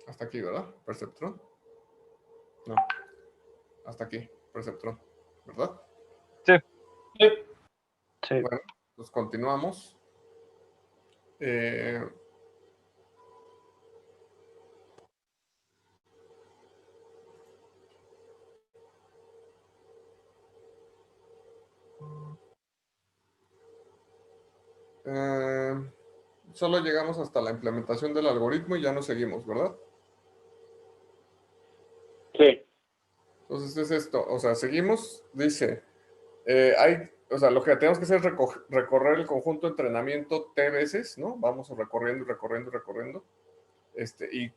Hasta aquí, ¿verdad? Perceptrón. No, hasta aquí, perceptrón, ¿verdad? Sí. Sí. Bueno, pues continuamos. Solo llegamos hasta la implementación del algoritmo y ya no seguimos, ¿verdad? Sí. Entonces es esto, o sea, seguimos, dice, o sea, lo que tenemos que hacer es recorrer el conjunto de entrenamiento T veces, ¿no? Vamos recorriendo y recorriendo y recorriendo. Y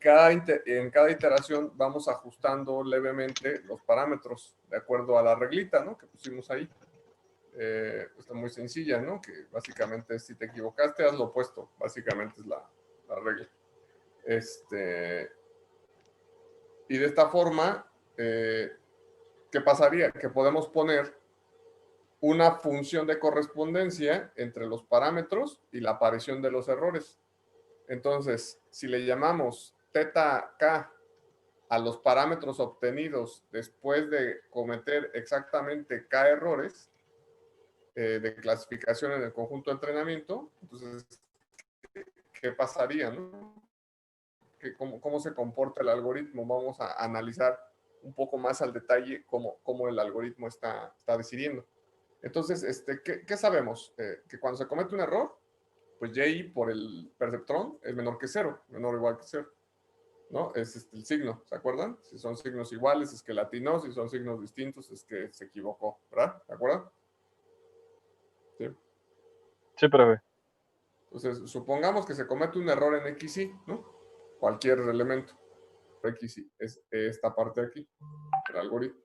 en cada iteración vamos ajustando levemente los parámetros de acuerdo a la reglita, ¿no? Que pusimos ahí. Está muy sencilla, ¿no? Que básicamente si te equivocaste, haz lo opuesto. Básicamente es la regla. Y de esta forma, ¿qué pasaría? Que podemos poner una función de correspondencia entre los parámetros y la aparición de los errores. Entonces, si le llamamos θk a los parámetros obtenidos después de cometer exactamente k errores de clasificación en el conjunto de entrenamiento, entonces, ¿qué pasaría? ¿No? ¿Cómo se comporta el algoritmo? Vamos a analizar un poco más al detalle cómo el algoritmo está decidiendo. Entonces, ¿qué sabemos? Que cuando se comete un error, pues J por el perceptrón es menor que 0, menor o igual que 0. ¿No? Es el signo, ¿se acuerdan? Si son signos iguales es que latinó, si son signos distintos es que se equivocó, ¿verdad? ¿Se acuerdan? Sí. Sí, profe. Entonces, supongamos que se comete un error en XY, ¿no? Cualquier elemento. XY es esta parte de aquí, el algoritmo.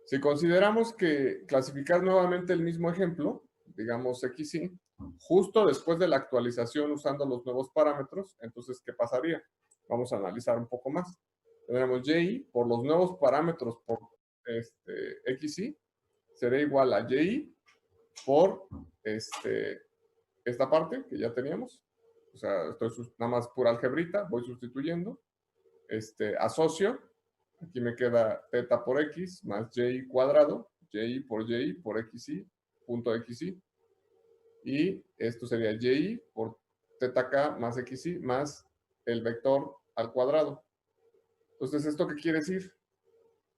Si consideramos que clasificar nuevamente el mismo ejemplo, digamos XY, justo después de la actualización usando los nuevos parámetros, entonces, ¿qué pasaría? Vamos a analizar un poco más. Tendremos Y por los nuevos parámetros por XY será igual a Y por esta parte que ya teníamos. O sea, esto es nada más pura algebrita, voy sustituyendo. Asocio, aquí me queda θ por x más y cuadrado, y por xy, punto xy. Y esto sería y por θk más xy más el vector al cuadrado. Entonces, ¿esto qué quiere decir?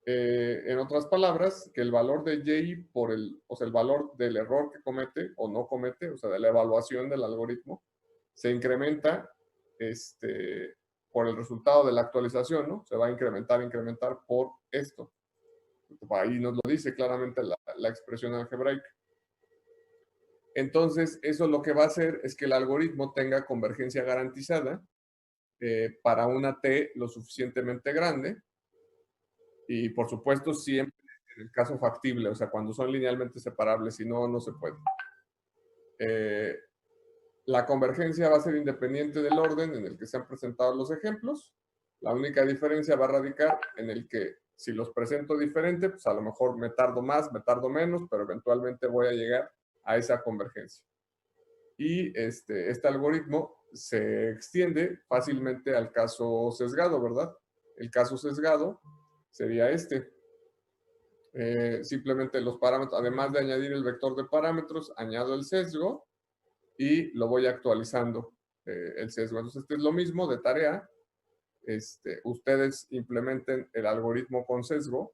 En otras palabras, que el valor de y por o sea, el valor del error que comete o no comete, o sea, de la evaluación del algoritmo, se incrementa por el resultado de la actualización, ¿no? Se va a incrementar por esto. Ahí nos lo dice claramente la expresión algebraica. Entonces, eso lo que va a hacer es que el algoritmo tenga convergencia garantizada para una t lo suficientemente grande y, por supuesto, siempre en el caso factible, o sea, cuando son linealmente separables, si no, no se puede. La convergencia va a ser independiente del orden en el que se han presentado los ejemplos. La única diferencia va a radicar en el que si los presento diferente, pues a lo mejor me tardo más, me tardo menos, pero eventualmente voy a llegar a esa convergencia. Y este algoritmo se extiende fácilmente al caso sesgado, ¿verdad? El caso sesgado sería este. Simplemente los parámetros, además de añadir el vector de parámetros, añado el sesgo y lo voy actualizando el sesgo. Entonces, es lo mismo de tarea. Ustedes implementen el algoritmo con sesgo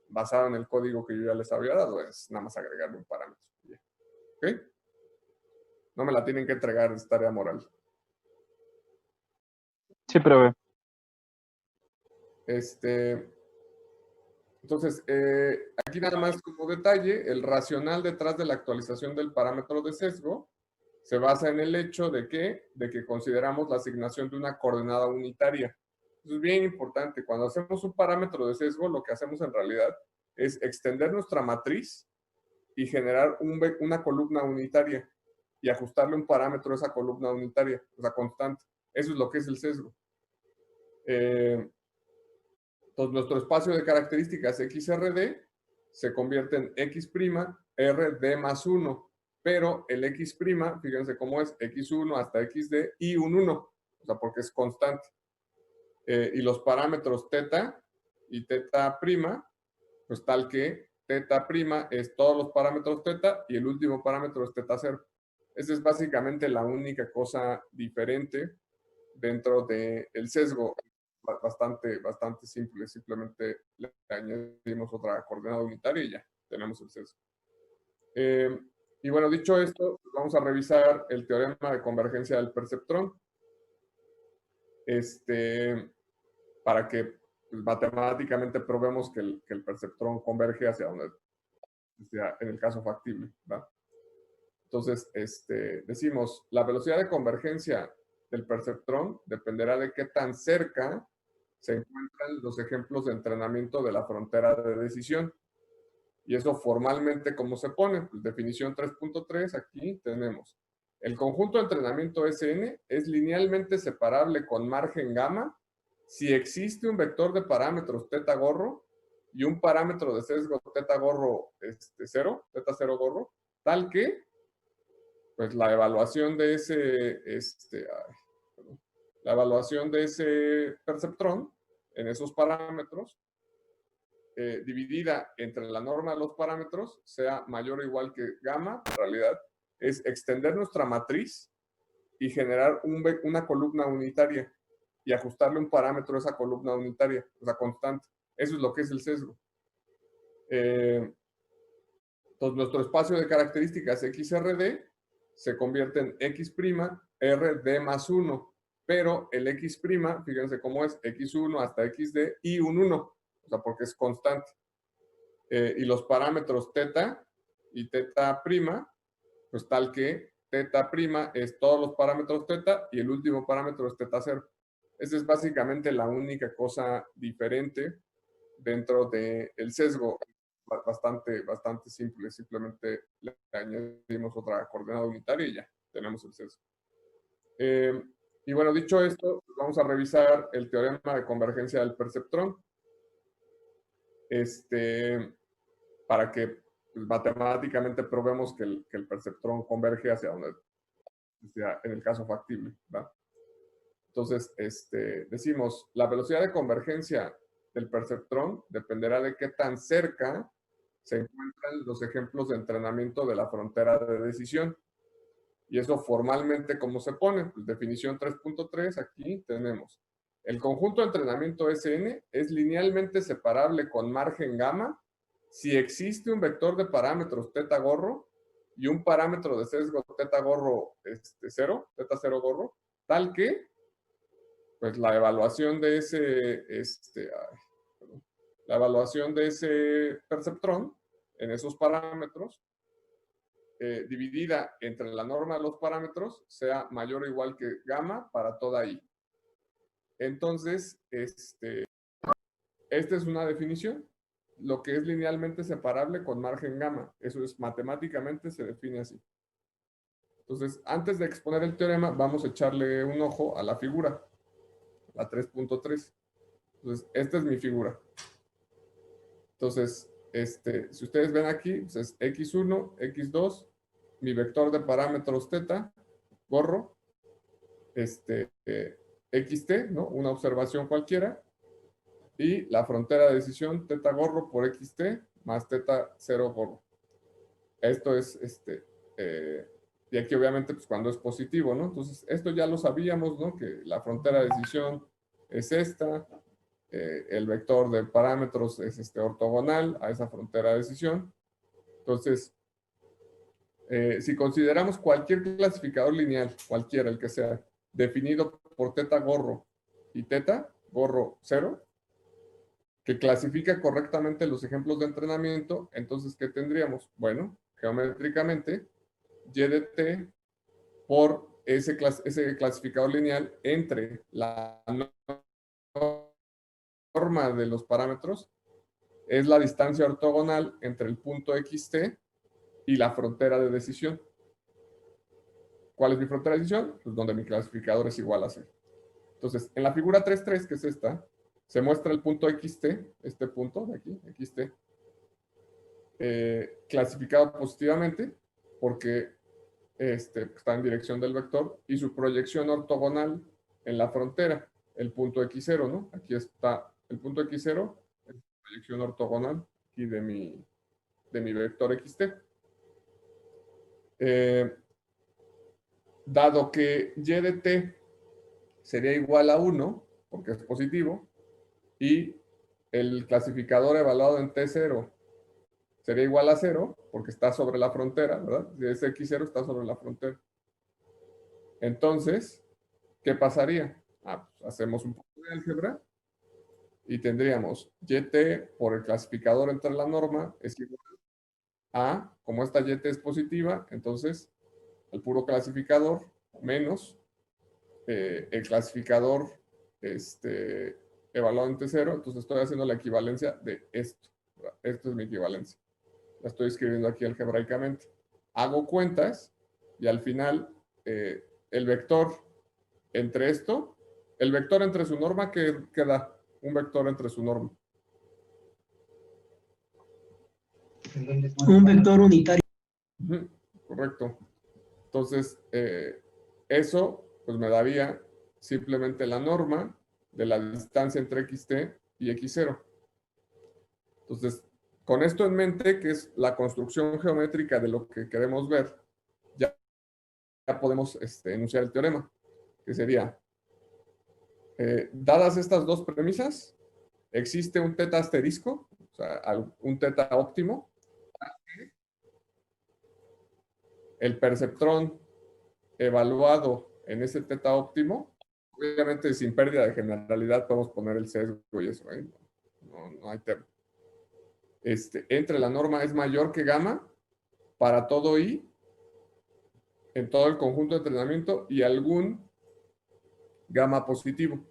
basado en el código que yo ya les había dado. Es nada más agregarle un parámetro. ¿Ok? No me la tienen que entregar, es tarea moral. Sí, profe. Entonces, aquí nada más como detalle, el racional detrás de la actualización del parámetro de sesgo se basa en el hecho de que consideramos la asignación de una coordenada unitaria. Eso es bien importante. Cuando hacemos un parámetro de sesgo, lo que hacemos en realidad es extender nuestra matriz y generar una columna unitaria y ajustarle un parámetro a esa columna unitaria, o sea, constante. Eso es lo que es el sesgo. Entonces, nuestro espacio de características XRD se convierte en X' RD más 1, pero el X', fíjense cómo es, X1 hasta XD y un 1, o sea, porque es constante. y los parámetros teta y teta prima, pues tal que teta prima es todos los parámetros teta y el último parámetro es teta 0. Esa es básicamente la única cosa diferente dentro del sesgo. Bastante simple, simplemente le añadimos otra coordenada unitaria y ya tenemos el sesgo. Y bueno, dicho esto, vamos a revisar el teorema de convergencia del perceptrón. Para que pues, matemáticamente probemos que el perceptrón converge hacia donde sea en el caso factible, ¿verdad? Entonces, decimos, la velocidad de convergencia del perceptrón dependerá de qué tan cerca se encuentran los ejemplos de entrenamiento de la frontera de decisión. Y eso formalmente, ¿cómo se pone? Pues definición 3.3, aquí tenemos. El conjunto de entrenamiento SN es linealmente separable con margen gamma si existe un vector de parámetros teta gorro y un parámetro de sesgo teta gorro 0, teta 0 gorro, tal que pues la evaluación de ese perceptrón en esos parámetros dividida entre la norma de los parámetros sea mayor o igual que gamma, en realidad es extender nuestra matriz y generar una columna unitaria y ajustarle un parámetro a esa columna unitaria, o sea, constante. Eso es lo que es el sesgo. Entonces, nuestro espacio de características XRD se convierte en X' RD más 1, pero el X', fíjense cómo es, X1 hasta XD y un 1, o sea, porque es constante. Y los parámetros teta y teta prima, pues tal que teta prima es todos los parámetros teta y el último parámetro es teta 0. Esa es básicamente la única cosa diferente dentro del sesgo. Bastante simple, simplemente le añadimos otra coordenada unitaria y ya tenemos el sesgo. Y bueno, dicho esto, vamos a revisar el teorema de convergencia del perceptrón. Para que pues, matemáticamente probemos que el perceptrón converge hacia donde sea en el caso factible, ¿verdad? Entonces, decimos, la velocidad de convergencia del perceptrón dependerá de qué tan cerca se encuentran los ejemplos de entrenamiento de la frontera de decisión. Y eso formalmente, ¿cómo se pone? Pues definición 3.3, aquí tenemos. El conjunto de entrenamiento SN es linealmente separable con margen gamma si existe un vector de parámetros teta gorro y un parámetro de sesgo teta gorro 0, teta 0 gorro, tal que pues la evaluación de ese perceptrón en esos parámetros dividida entre la norma de los parámetros sea mayor o igual que gamma para toda i. Entonces, esta es una definición. Lo que es linealmente separable con margen gamma. Eso es matemáticamente se define así. Entonces, antes de exponer el teorema, vamos a echarle un ojo a la figura, la 3.3. Entonces, esta es mi figura. Entonces, si ustedes ven aquí, pues es x1, x2, mi vector de parámetros teta, gorro, xt, ¿no? Una observación cualquiera, y la frontera de decisión teta gorro por xt más teta 0 gorro. Esto es, y aquí obviamente pues cuando es positivo, ¿no? Entonces, esto ya lo sabíamos, ¿no? Que la frontera de decisión es esta, el vector de parámetros es ortogonal a esa frontera de decisión. Entonces, si consideramos cualquier clasificador lineal, cualquiera, el que sea, definido por teta gorro y teta gorro 0, que clasifica correctamente los ejemplos de entrenamiento, entonces, ¿qué tendríamos? Bueno, geométricamente, y de t por ese clasificador lineal entre la norma de los parámetros es la distancia ortogonal entre el punto xt y la frontera de decisión. ¿Cuál es mi frontera de decisión? Pues donde mi clasificador es igual a 0. Entonces, en la figura 3.3, que es esta, se muestra el punto xt, este punto de aquí, xt, clasificado positivamente porque está en dirección del vector y su proyección ortogonal en la frontera. el punto x0, ¿no? Aquí está el punto x0, es la proyección ortogonal aquí de mi vector xt. Dado que y de t sería igual a 1, porque es positivo, y el clasificador evaluado en t0 sería igual a 0, porque está sobre la frontera, ¿verdad? Ese x0 está sobre la frontera. Entonces, ¿qué pasaría? Pues hacemos un poco de álgebra y tendríamos yt por el clasificador entre la norma es igual a, como esta yt es positiva, entonces el puro clasificador menos el clasificador evaluado en T0, entonces estoy haciendo la equivalencia de esto. ¿Verdad? Esto es mi equivalencia. La estoy escribiendo aquí algebraicamente. Hago cuentas y al final el vector entre esto, el vector entre su norma, ¿qué da? Un vector entre su norma. Un vector unitario. Correcto. Entonces, eso pues me daría simplemente la norma de la distancia entre xt y x0. Entonces, con esto en mente, que es la construcción geométrica de lo que queremos ver, ya podemos enunciar el teorema, que sería, dadas estas dos premisas, existe un teta asterisco, o sea, un teta óptimo. El perceptrón evaluado en ese teta óptimo, obviamente sin pérdida de generalidad podemos poner el sesgo y eso, ¿eh? No hay tema. Entre la norma es mayor que gamma para todo i en todo el conjunto de entrenamiento y algún gamma positivo.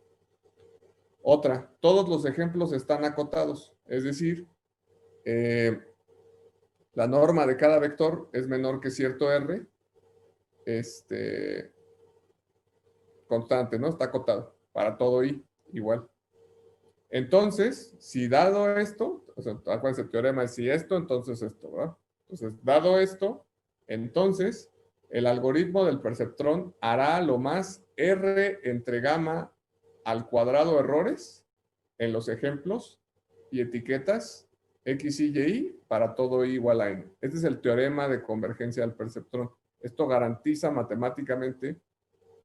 Otra, todos los ejemplos están acotados, es decir, la norma de cada vector es menor que cierto r, constante, ¿no? Está acotado para todo i, igual. Entonces, si dado esto, o sea, acuérdense, el teorema es si esto, entonces esto, ¿verdad? Entonces, dado esto, entonces, el algoritmo del perceptrón hará lo más r entre gamma al cuadrado errores en los ejemplos y etiquetas x, y y para todo i igual a n. Este es el teorema de convergencia del perceptrón. Esto garantiza matemáticamente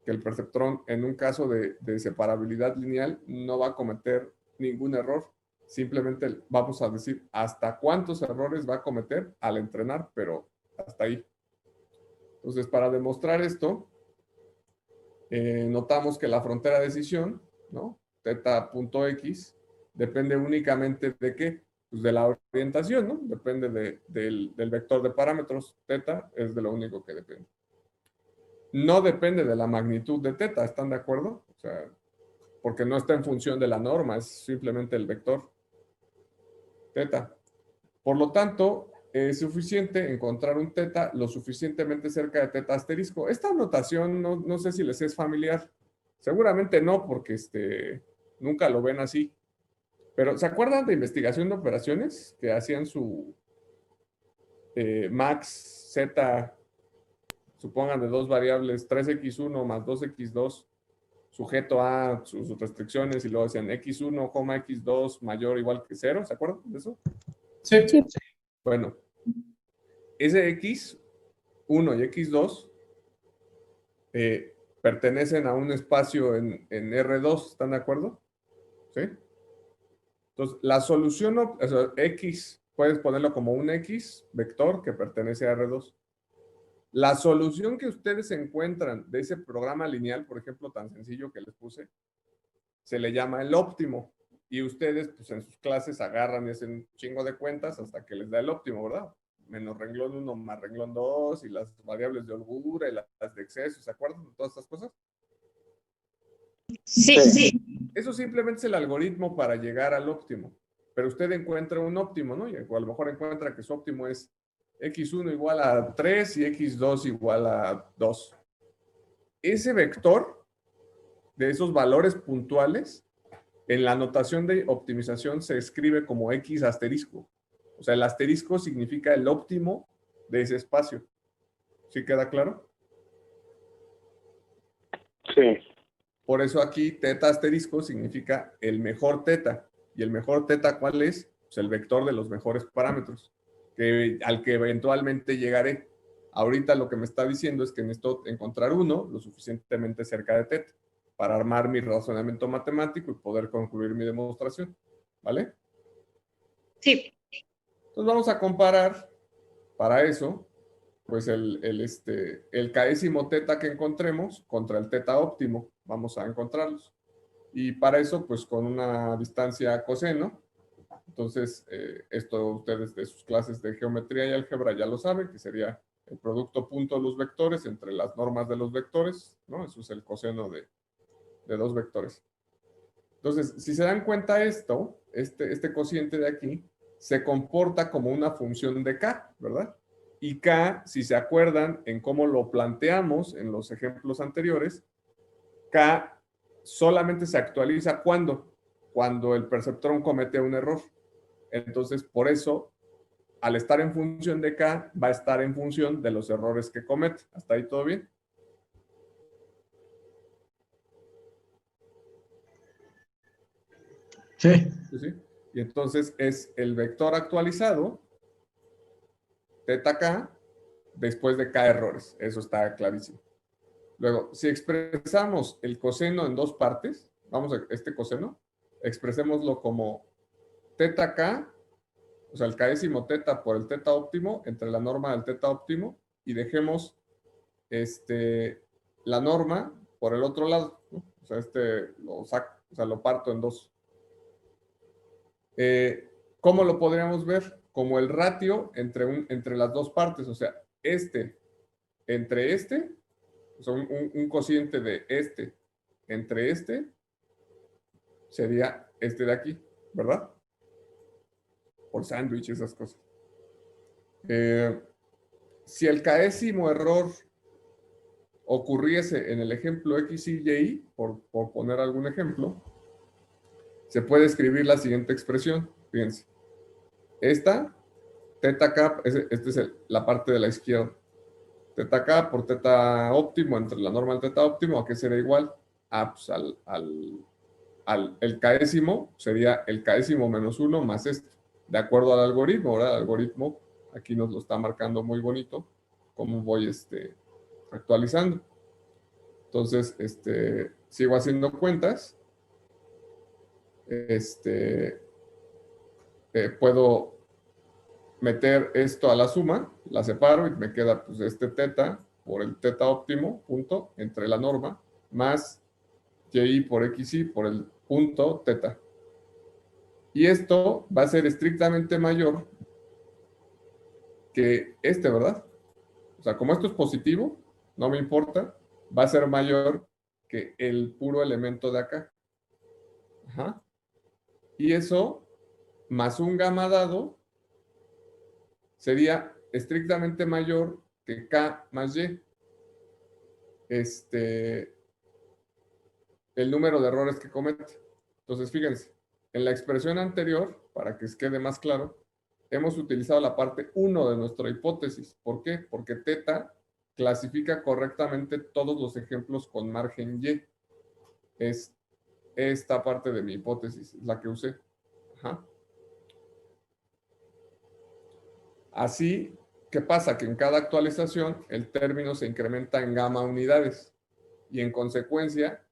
que el perceptrón, en un caso de separabilidad lineal, no va a cometer ningún error. Simplemente vamos a decir hasta cuántos errores va a cometer al entrenar, pero hasta ahí. Entonces, para demostrar esto, notamos que la frontera de decisión, ¿no? Θ.x, depende únicamente de qué? Pues de la orientación, ¿no? Depende del vector de parámetros. Θ es de lo único que depende. No depende de la magnitud de θ, ¿están de acuerdo? O sea, porque no está en función de la norma, es simplemente el vector θ. Por lo tanto, es suficiente encontrar un θ lo suficientemente cerca de θ asterisco. Esta notación no sé si les es familiar. Seguramente no, porque nunca lo ven así. Pero ¿se acuerdan de investigación de operaciones que hacían su max z, supongan de dos variables, 3x1 más 2x2, sujeto a sus restricciones, y luego decían x1, x2 mayor o igual que 0? ¿Se acuerdan de eso? Sí. Bueno, ese x1 y x2 pertenecen a un espacio en R2, ¿están de acuerdo? ¿Sí? Entonces, la solución, o sea, x, puedes ponerlo como un x vector que pertenece a R2. La solución que ustedes encuentran de ese programa lineal, por ejemplo, tan sencillo que les puse, se le llama el óptimo. Y ustedes, pues en sus clases agarran y hacen un chingo de cuentas hasta que les da el óptimo, ¿verdad? Menos renglón 1 más renglón 2 y las variables de holgura y las de exceso, ¿se acuerdan de todas estas cosas? Sí. Eso simplemente es el algoritmo para llegar al óptimo. Pero usted encuentra un óptimo, ¿no? Y a lo mejor encuentra que su óptimo es x1 igual a 3 y x2 igual a 2. Ese vector de esos valores puntuales, en la notación de optimización se escribe como x asterisco. O sea, el asterisco significa el óptimo de ese espacio. ¿Sí queda claro? Sí. Por eso aquí teta asterisco significa el mejor teta. ¿Y el mejor teta cuál es? Pues el vector de los mejores parámetros, al que eventualmente llegaré. Ahorita lo que me está diciendo es que necesito encontrar uno lo suficientemente cerca de teta para armar mi razonamiento matemático y poder concluir mi demostración. ¿Vale? Sí. Entonces vamos a comparar para eso, pues el késimo teta que encontremos contra el teta óptimo. Vamos a encontrarlos. Y para eso, pues con una distancia coseno. Entonces, esto ustedes de sus clases de geometría y álgebra ya lo saben, que sería el producto punto de los vectores entre las normas de los vectores, ¿no? Eso es el coseno de dos vectores. Entonces, si se dan cuenta esto, este cociente de aquí, se comporta como una función de k, ¿verdad? Y k, si se acuerdan en cómo lo planteamos en los ejemplos anteriores, k solamente se actualiza cuando el perceptrón comete un error. Entonces, por eso, al estar en función de k, va a estar en función de los errores que comete. ¿Hasta ahí todo bien? Sí. Sí. Y entonces es el vector actualizado, teta k, después de k errores. Eso está clarísimo. Luego, si expresamos el coseno en dos partes, vamos a este coseno, expresémoslo como teta k, o sea, el késimo teta por el teta óptimo, entre la norma del teta óptimo, y dejemos la norma por el otro lado, ¿no? O sea, lo parto en dos. ¿Cómo lo podríamos ver? Como el ratio entre las dos partes, o sea, entre o sea, un cociente de entre sería este de aquí, ¿verdad? Por sándwich, esas cosas. Si el késimo error ocurriese en el ejemplo X, Y, Y, por poner algún ejemplo, se puede escribir la siguiente expresión. Fíjense. Esta, teta k, esta es la parte de la izquierda. Teta k por teta óptimo entre la norma del teta óptimo, ¿a qué será igual? Pues el késimo sería el késimo menos 1 más esto. De acuerdo al algoritmo, ¿verdad? El algoritmo aquí nos lo está marcando muy bonito, cómo voy actualizando. Entonces, sigo haciendo cuentas. Puedo meter esto a la suma, la separo y me queda pues teta por el teta óptimo, punto, entre la norma, más y por xy por el punto teta. Y esto va a ser estrictamente mayor que ¿verdad? O sea, como esto es positivo, no me importa, va a ser mayor que el puro elemento de acá. Ajá. Y eso, más un gamma dado, sería estrictamente mayor que K más Y. El número de errores que comete. Entonces, fíjense, en la expresión anterior, para que quede más claro, hemos utilizado la parte 1 de nuestra hipótesis. ¿Por qué? Porque teta clasifica correctamente todos los ejemplos con margen Y. Es esta parte de mi hipótesis, la que usé. Ajá. Así, ¿qué pasa? Que en cada actualización el término se incrementa en gamma unidades y en consecuencia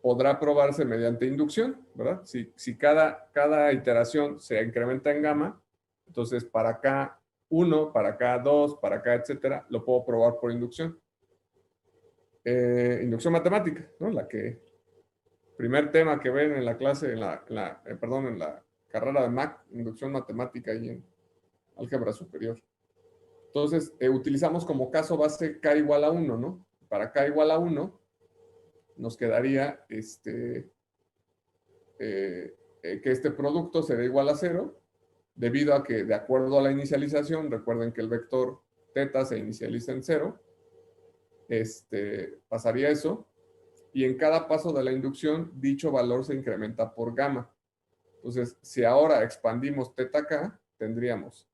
podrá probarse mediante inducción, ¿verdad? Si cada iteración se incrementa en gamma, entonces para K1, para K2, para K, etcétera, lo puedo probar por inducción. Inducción matemática, ¿no? Primer tema que ven en la clase, en la carrera de MAC, inducción matemática y en álgebra superior. Entonces, utilizamos como caso base K igual a 1, ¿no? Para K igual a 1, nos quedaría que este producto será igual a 0, debido a que, de acuerdo a la inicialización, recuerden que el vector teta se inicializa en 0, pasaría eso, y en cada paso de la inducción, dicho valor se incrementa por gamma. Entonces, si ahora expandimos teta k, tendríamos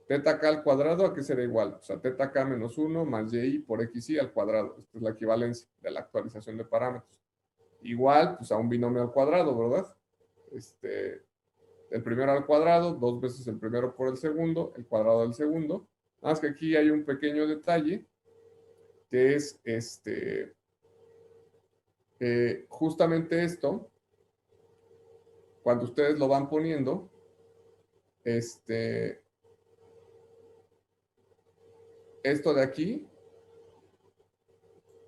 teta k al cuadrado, ¿a qué será igual? O sea, teta k menos 1 más y por xy al cuadrado. Esta es la equivalencia de la actualización de parámetros. igual pues a un binomio al cuadrado, ¿verdad? El primero al cuadrado, 2 veces el primero por el segundo, el cuadrado del segundo. Nada más que aquí hay un pequeño detalle, que es justamente esto, cuando ustedes lo van poniendo, esto de aquí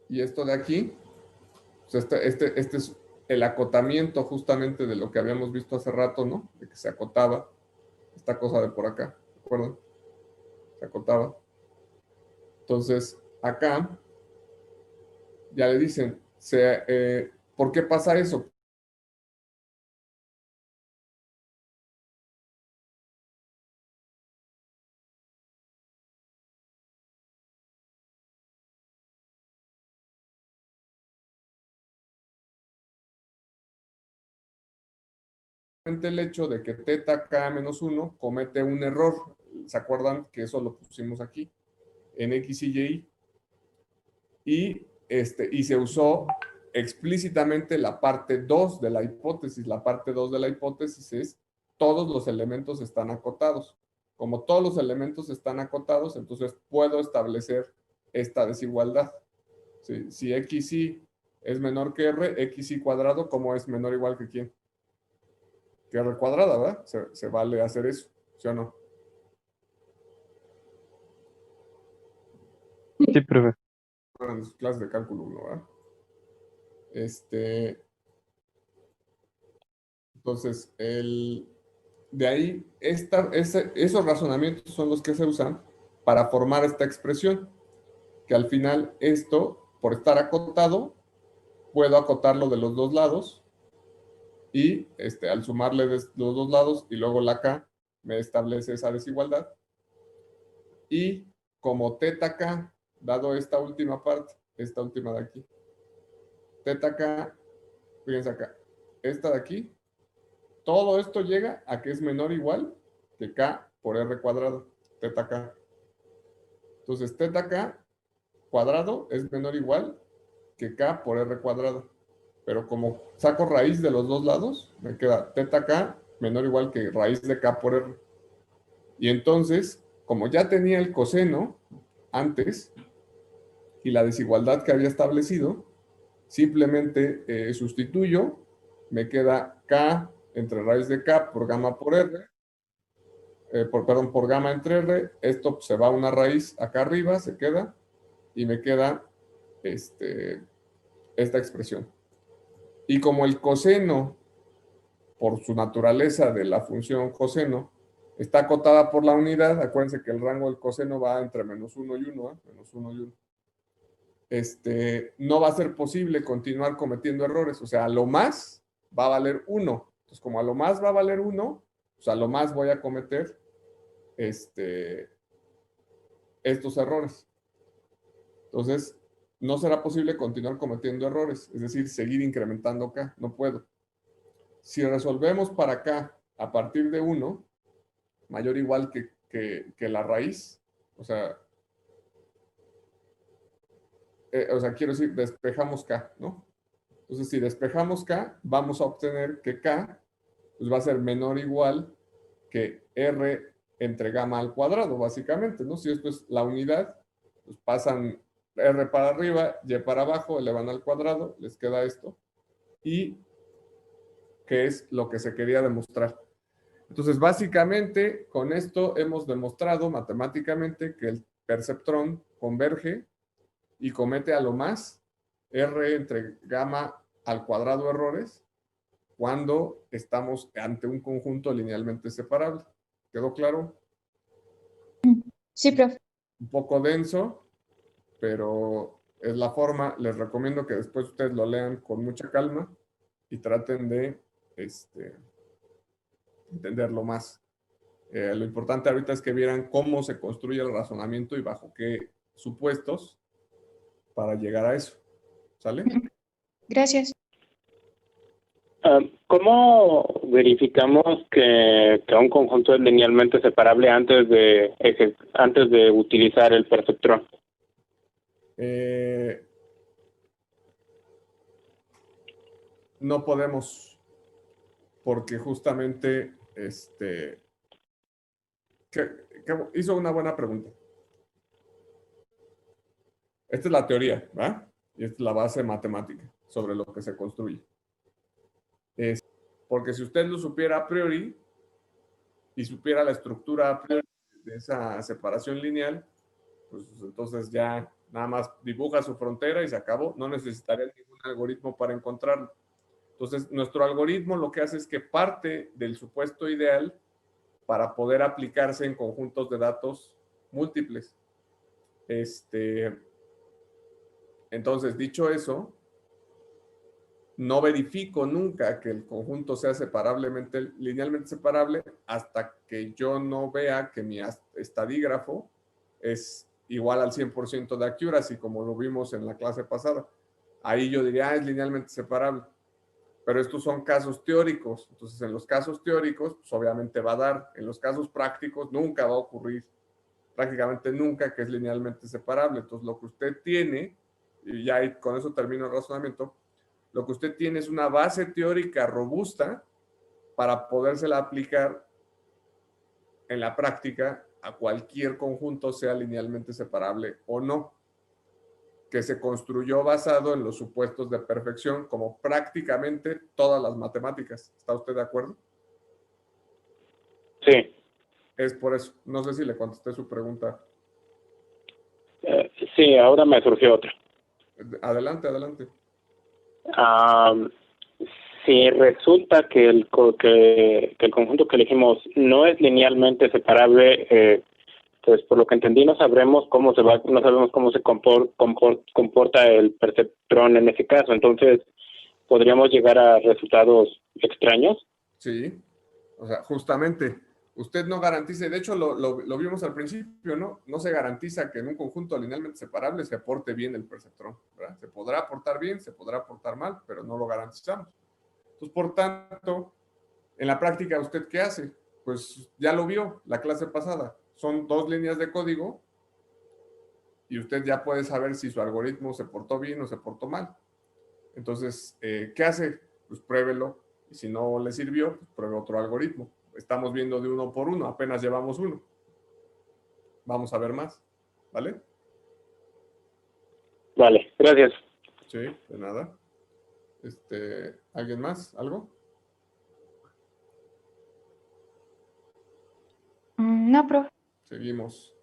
y esto de aquí, pues este es el acotamiento justamente de lo que habíamos visto hace rato, ¿no? De que se acotaba esta cosa de por acá, ¿de acuerdo? Se acotaba. Entonces, acá ya le dicen, ¿por qué pasa eso? El hecho de que teta k menos 1 comete un error. ¿Se acuerdan que eso lo pusimos aquí? En x y y, y se usó explícitamente la parte 2 de la hipótesis. La parte 2 de la hipótesis es todos los elementos están acotados. Como todos los elementos están acotados, entonces puedo establecer esta desigualdad. Si xy es menor que r, xy cuadrado, ¿cómo es menor o igual que quién? Que r cuadrada, ¿verdad? Se vale hacer eso, ¿sí o no? Sí, profe. En sus clases de cálculo 1, ¿verdad? Entonces, de ahí, esos razonamientos son los que se usan para formar esta expresión, que al final esto, por estar acotado, puedo acotarlo de los dos lados y al sumarle de los dos lados y luego la k, me establece esa desigualdad. Y como teta k, dado esta última parte, esta última de aquí, teta k, fíjense acá, esta de aquí, todo esto llega a que es menor o igual que k por r cuadrado, teta k. Entonces, teta k cuadrado es menor o igual que k por r cuadrado. Pero como saco raíz de los dos lados, me queda teta k menor o igual que raíz de k por r. Y entonces, como ya tenía el coseno antes y la desigualdad que había establecido, simplemente sustituyo, me queda k entre raíz de k por gamma por r, perdón, por gamma entre r, esto se va a una raíz acá arriba, se queda, y me queda esta expresión. Y como el coseno, por su naturaleza de la función coseno, está acotada por la unidad, acuérdense que el rango del coseno va entre menos 1 y 1, menos 1 y 1. No va a ser posible continuar cometiendo errores, o sea, a lo más va a valer 1. Entonces, como a lo más va a valer 1, pues a lo más voy a cometer estos errores. Entonces, no será posible continuar cometiendo errores, es decir, seguir incrementando k, no puedo. Si resolvemos para acá a partir de 1, mayor o igual que la raíz, o sea, quiero decir, despejamos k, ¿no? Entonces, si despejamos k, vamos a obtener que k pues va a ser menor o igual que r entre gamma al cuadrado, básicamente, ¿no? Si esto es la unidad, pues pasan r para arriba, y para abajo, elevan al cuadrado, les queda esto, y que es lo que se quería demostrar. Entonces, básicamente, con esto hemos demostrado matemáticamente que el perceptrón converge y comete a lo más r entre gamma al cuadrado errores cuando estamos ante un conjunto linealmente separable. ¿Quedó claro? Sí, profe. Un poco denso, pero es la forma. Les recomiendo que después ustedes lo lean con mucha calma y traten de entenderlo más. Lo importante ahorita es que vieran cómo se construye el razonamiento y bajo qué supuestos para llegar a eso. ¿Sale? Gracias. ¿Cómo verificamos que un conjunto es linealmente separable antes de utilizar el perceptrón? no podemos, porque justamente hizo una buena pregunta. Esta es la teoría, ¿va? Y esta es la base matemática sobre lo que se construye. Porque si usted lo supiera a priori y supiera la estructura a priori de esa separación lineal, pues entonces ya nada más dibuja su frontera y se acabó. No necesitaría ningún algoritmo para encontrarlo. Entonces, nuestro algoritmo lo que hace es que parte del supuesto ideal para poder aplicarse en conjuntos de datos múltiples. Entonces, dicho eso, no verifico nunca que el conjunto sea linealmente separable hasta que yo no vea que mi estadígrafo es igual al 100% de accuracy, como lo vimos en la clase pasada. Ahí yo diría, es linealmente separable. Pero estos son casos teóricos. Entonces, en los casos teóricos, pues obviamente va a dar. En los casos prácticos, nunca va a ocurrir, prácticamente nunca, que es linealmente separable. Entonces, lo que usted tiene, y ya con eso termino el razonamiento, lo que usted tiene es una base teórica robusta para podérsela aplicar en la práctica a cualquier conjunto, sea linealmente separable o no, que se construyó basado en los supuestos de perfección, como prácticamente todas las matemáticas. ¿Está usted de acuerdo? Sí. Es por eso. No sé si le contesté su pregunta. Sí, ahora me surgió otra. Adelante, adelante. Si resulta que el conjunto que elegimos no es linealmente separable, pues por lo que entendí no sabemos cómo se comporta el perceptrón en ese caso. Entonces, ¿podríamos llegar a resultados extraños? Sí, o sea, justamente, usted no garantiza, de hecho lo vimos al principio, ¿no? No se garantiza que en un conjunto linealmente separable se aporte bien el perceptrón, ¿verdad? Se podrá aportar bien, se podrá aportar mal, pero no lo garantizamos. Entonces, por tanto, en la práctica, ¿usted qué hace? Pues ya lo vio la clase pasada. Son 2 líneas de código y usted ya puede saber si su algoritmo se portó bien o se portó mal. Entonces, ¿qué hace? Pues pruébelo. Y si no le sirvió, pues pruebe otro algoritmo. Estamos viendo de uno por uno, apenas llevamos uno. Vamos a ver más, ¿vale? Vale, gracias. Sí, de nada. ¿Alguien más? ¿Algo? No, profe. Seguimos.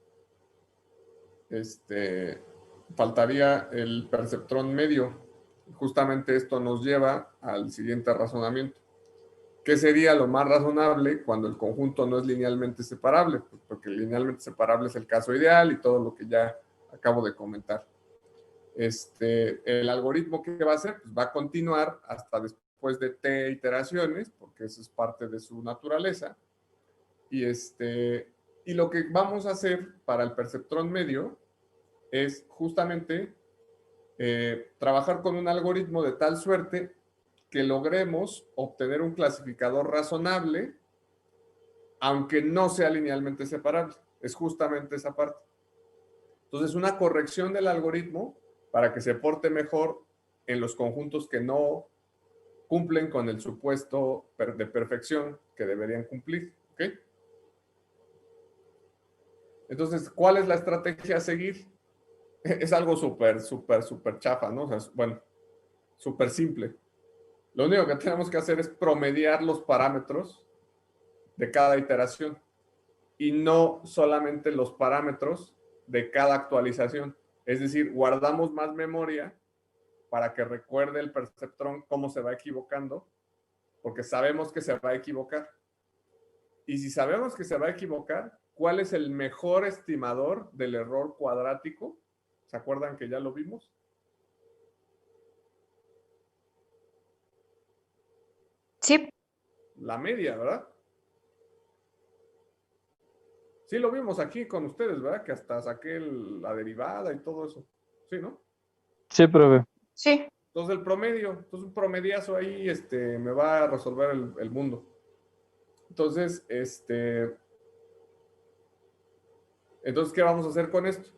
Faltaría el perceptrón medio. Justamente esto nos lleva al siguiente razonamiento. ¿Qué sería lo más razonable cuando el conjunto no es linealmente separable? Pues porque linealmente separable es el caso ideal y todo lo que ya acabo de comentar. El algoritmo que va a hacer, pues va a continuar hasta después de t iteraciones, porque eso es parte de su naturaleza. Y lo que vamos a hacer para el perceptrón medio es justamente trabajar con un algoritmo de tal suerte que logremos obtener un clasificador razonable, aunque no sea linealmente separable. Es justamente esa parte. Entonces, una corrección del algoritmo para que se porte mejor en los conjuntos que no cumplen con el supuesto de perfección que deberían cumplir. ¿Ok? Entonces, ¿cuál es la estrategia a seguir? Es algo súper chafa, ¿no? O sea, bueno, súper simple. Lo único que tenemos que hacer es promediar los parámetros de cada iteración y no solamente los parámetros de cada actualización. Es decir, guardamos más memoria para que recuerde el perceptrón cómo se va equivocando, porque sabemos que se va a equivocar. Y si sabemos que se va a equivocar, ¿cuál es el mejor estimador del error cuadrático? ¿Se acuerdan que ya lo vimos? Sí, La media, ¿verdad? Sí, lo vimos aquí con ustedes, ¿verdad? Que hasta saqué la derivada y todo eso. Sí, ¿no? Sí, profe. sí. Entonces el promedio, entonces un promediazo ahí me va a resolver el mundo. Entonces, ¿qué vamos a hacer con esto?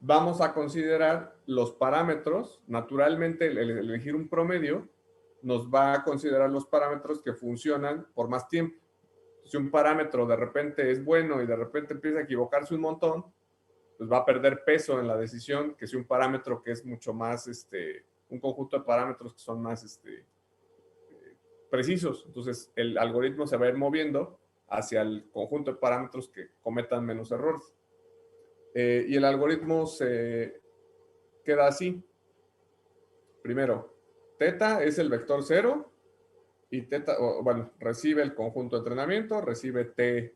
Vamos a considerar los parámetros, naturalmente el elegir un promedio, nos va a considerar los parámetros que funcionan por más tiempo. Si un parámetro de repente es bueno y de repente empieza a equivocarse un montón, pues va a perder peso en la decisión que si un parámetro que es mucho más, un conjunto de parámetros que son más precisos. Entonces, el algoritmo se va a ir moviendo hacia el conjunto de parámetros que cometan menos errores. Y el algoritmo se queda así. Primero, teta es el vector 0 y teta, bueno, recibe el conjunto de entrenamiento, recibe t,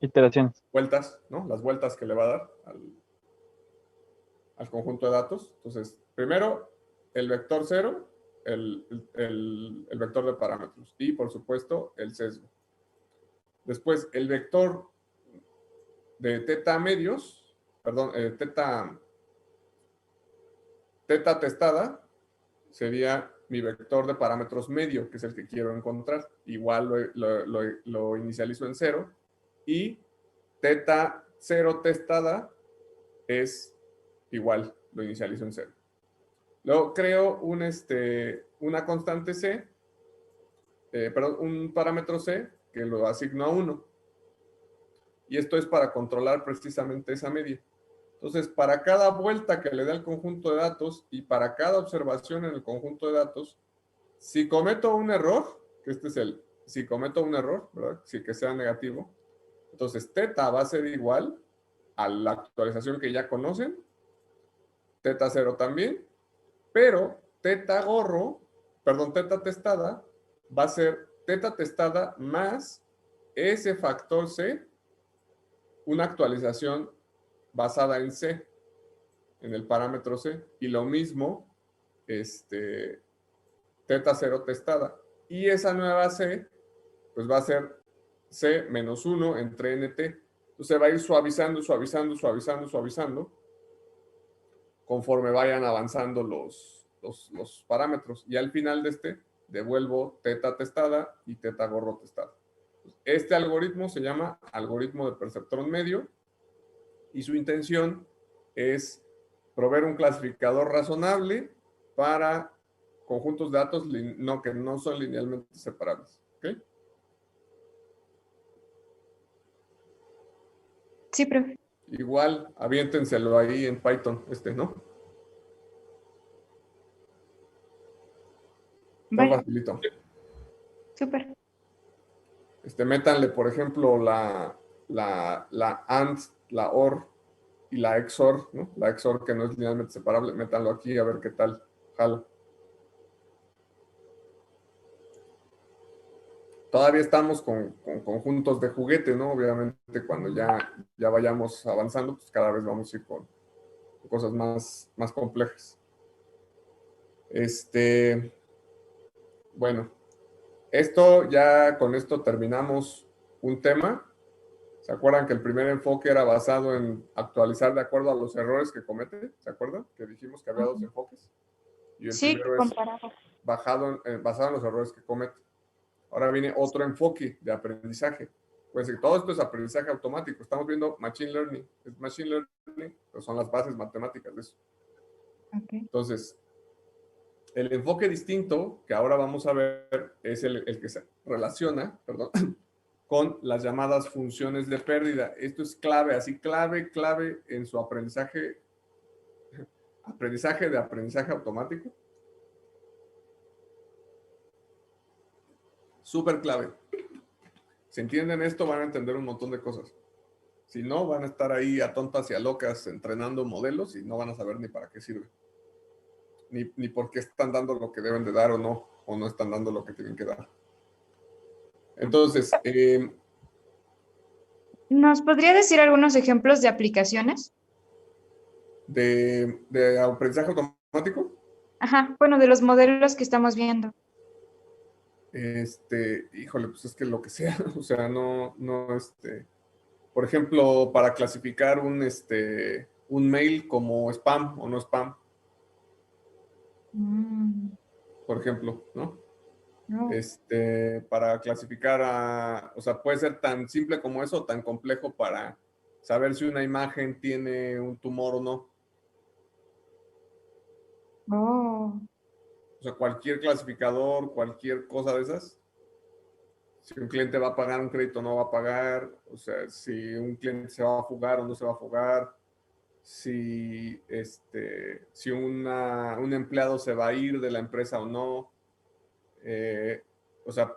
Iteraciones. vueltas, ¿no? Las vueltas que le va a dar al conjunto de datos. Entonces, primero, el vector 0, el vector de parámetros y, por supuesto, el sesgo. Después, el vector de teta medios, perdón, teta testada sería mi vector de parámetros medio, que es el que quiero encontrar. Igual lo inicializo en 0 y teta 0 testada es igual, lo inicializo en 0. Luego creo una constante C, perdón, un parámetro C que lo asigno a 1. Y esto es para controlar precisamente esa media. Entonces, para cada vuelta que le dé al conjunto de datos y para cada observación en el conjunto de datos, si cometo un error, que si cometo un error, ¿verdad? Si que sea negativo, entonces teta va a ser igual a la actualización que ya conocen, teta 0 también, pero teta testada va a ser teta testada más ese factor C, una actualización basada en C, en el parámetro C, y lo mismo, teta 0 testada. Y esa nueva C, pues va a ser C menos 1 entre NT. Entonces va a ir suavizando, suavizando, suavizando, suavizando, conforme vayan avanzando los parámetros. Y al final de devuelvo teta testada y teta gorro testada. Este algoritmo se llama algoritmo de perceptrón medio y su intención es proveer un clasificador razonable para conjuntos de datos que no son linealmente separables. ¿Ok? Sí, profe. Igual, aviéntenselo ahí en Python, ¿no? Está Vale, facilito. súper. Métanle, por ejemplo, la AND, la OR y la XOR, ¿no? La XOR que no es linealmente separable, métanlo aquí a ver qué tal jala. Todavía estamos con conjuntos de juguete, ¿no? Obviamente cuando ya vayamos avanzando, pues cada vez vamos a ir con cosas más complejas. Bueno, con esto terminamos un tema. ¿Se acuerdan que el primer enfoque era basado en actualizar de acuerdo a los errores que comete? ¿Se acuerdan? Que dijimos que había dos enfoques. Y el Sí, primero es comparado. basado en los errores que comete. Ahora viene otro enfoque de aprendizaje. Pues todo esto es aprendizaje automático. Estamos viendo Machine Learning. Es Machine Learning, pero son las bases matemáticas de eso. Okay. Entonces, el enfoque distinto que ahora vamos a ver es el que se relaciona, perdón, con las llamadas funciones de pérdida. Esto es clave, así clave en su aprendizaje de aprendizaje automático. Súper clave. Si entienden esto, van a entender un montón de cosas. Si no, van a estar ahí a tontas y a locas entrenando modelos y no van a saber ni para qué sirve. Ni por qué están dando lo que deben de dar o no están dando lo que tienen que dar. Entonces, ¿nos podría decir algunos ejemplos de aplicaciones? de aprendizaje automático. Ajá, bueno, de los modelos que estamos viendo. Híjole, pues es que lo que sea, o sea, no, por ejemplo, para clasificar un mail como spam o no spam, por ejemplo, ¿no? No. Para clasificar o sea, puede ser tan simple como eso, tan complejo para saber si una imagen tiene un tumor o no. Oh. O sea, cualquier clasificador, cualquier cosa de esas. Si un cliente va a pagar un crédito o no va a pagar, o sea, si un cliente se va a fugar o no se va a fugar, si un empleado se va a ir de la empresa o no. O sea,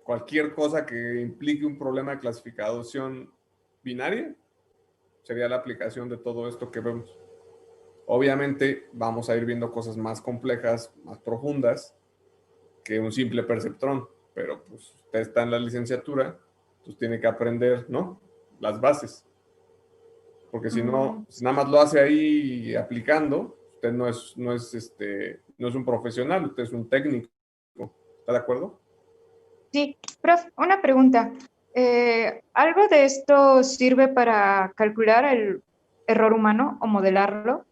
cualquier cosa que implique un problema de clasificación binaria sería la aplicación de todo esto que vemos. Obviamente vamos a ir viendo cosas más complejas, más profundas que un simple perceptrón, pero pues usted está en la licenciatura, pues tiene que aprender, ¿no? Las bases. Porque si no, si nada más lo hace ahí aplicando, usted no es un profesional, usted es un técnico. ¿Está de acuerdo? Sí, prof, una pregunta. ¿Algo de esto sirve para calcular el error humano o modelarlo?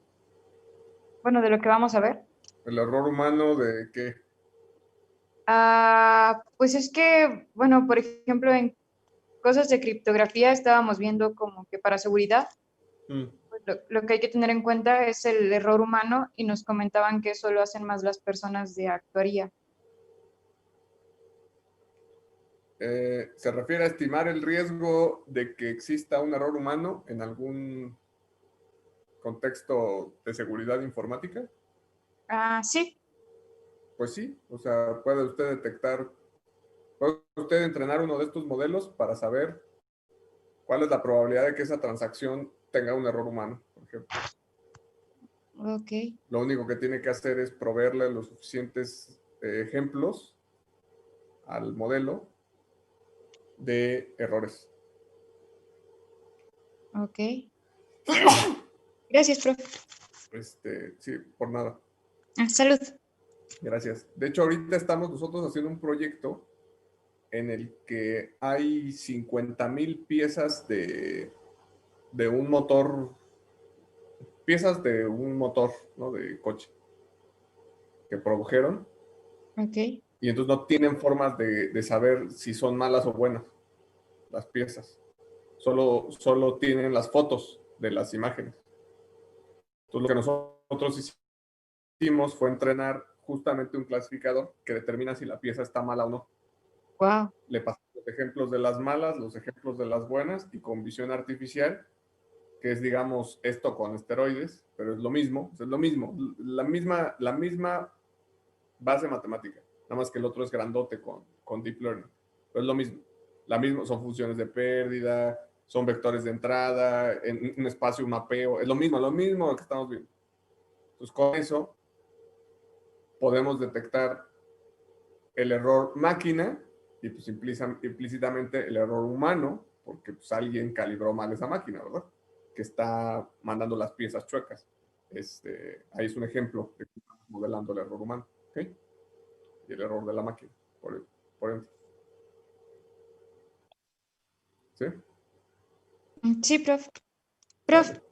Bueno, de lo que vamos a ver. El error humano de qué. Pues es que, bueno, por ejemplo, en cosas de criptografía estábamos viendo como que para seguridad, pues lo que hay que tener en cuenta es el error humano y nos comentaban que eso lo hacen más las personas de actuaría. ¿Se refiere a estimar el riesgo de que exista un error humano en algún contexto de seguridad informática? Sí, Pues sí, o sea, puede usted entrenar uno de estos modelos para saber cuál es la probabilidad de que esa transacción tenga un error humano, por ejemplo. ok, Lo único que tiene que hacer es proveerle los suficientes ejemplos al modelo de errores. ok. Gracias, prof. Sí, por nada. Salud. Gracias. De hecho, ahorita estamos nosotros haciendo un proyecto en el que hay 50,000 piezas de un motor, ¿no? De coche que produjeron, Ok, y entonces no tienen formas de saber si son malas o buenas las piezas. Solo tienen las fotos de las imágenes. Entonces, lo que nosotros hicimos fue entrenar justamente un clasificador que determina si la pieza está mala o no. wow. Le pasamos los ejemplos de las malas, los ejemplos de las buenas, y con visión artificial, que es, digamos, esto con esteroides, pero es lo mismo, la misma base matemática, nada más que el otro es grandote con Deep Learning, pero es lo mismo. Son funciones de pérdida, son vectores de entrada, en un espacio, un mapeo, es lo mismo que estamos viendo. Entonces, con eso podemos detectar el error máquina y pues implícitamente el error humano, porque pues alguien calibró mal esa máquina, ¿verdad? Que está mandando las piezas chuecas. Ahí es un ejemplo de que estamos modelando el error humano, ¿ok? Y el error de la máquina, por ejemplo. ¿Sí? Sí, prof. Prof, Vale.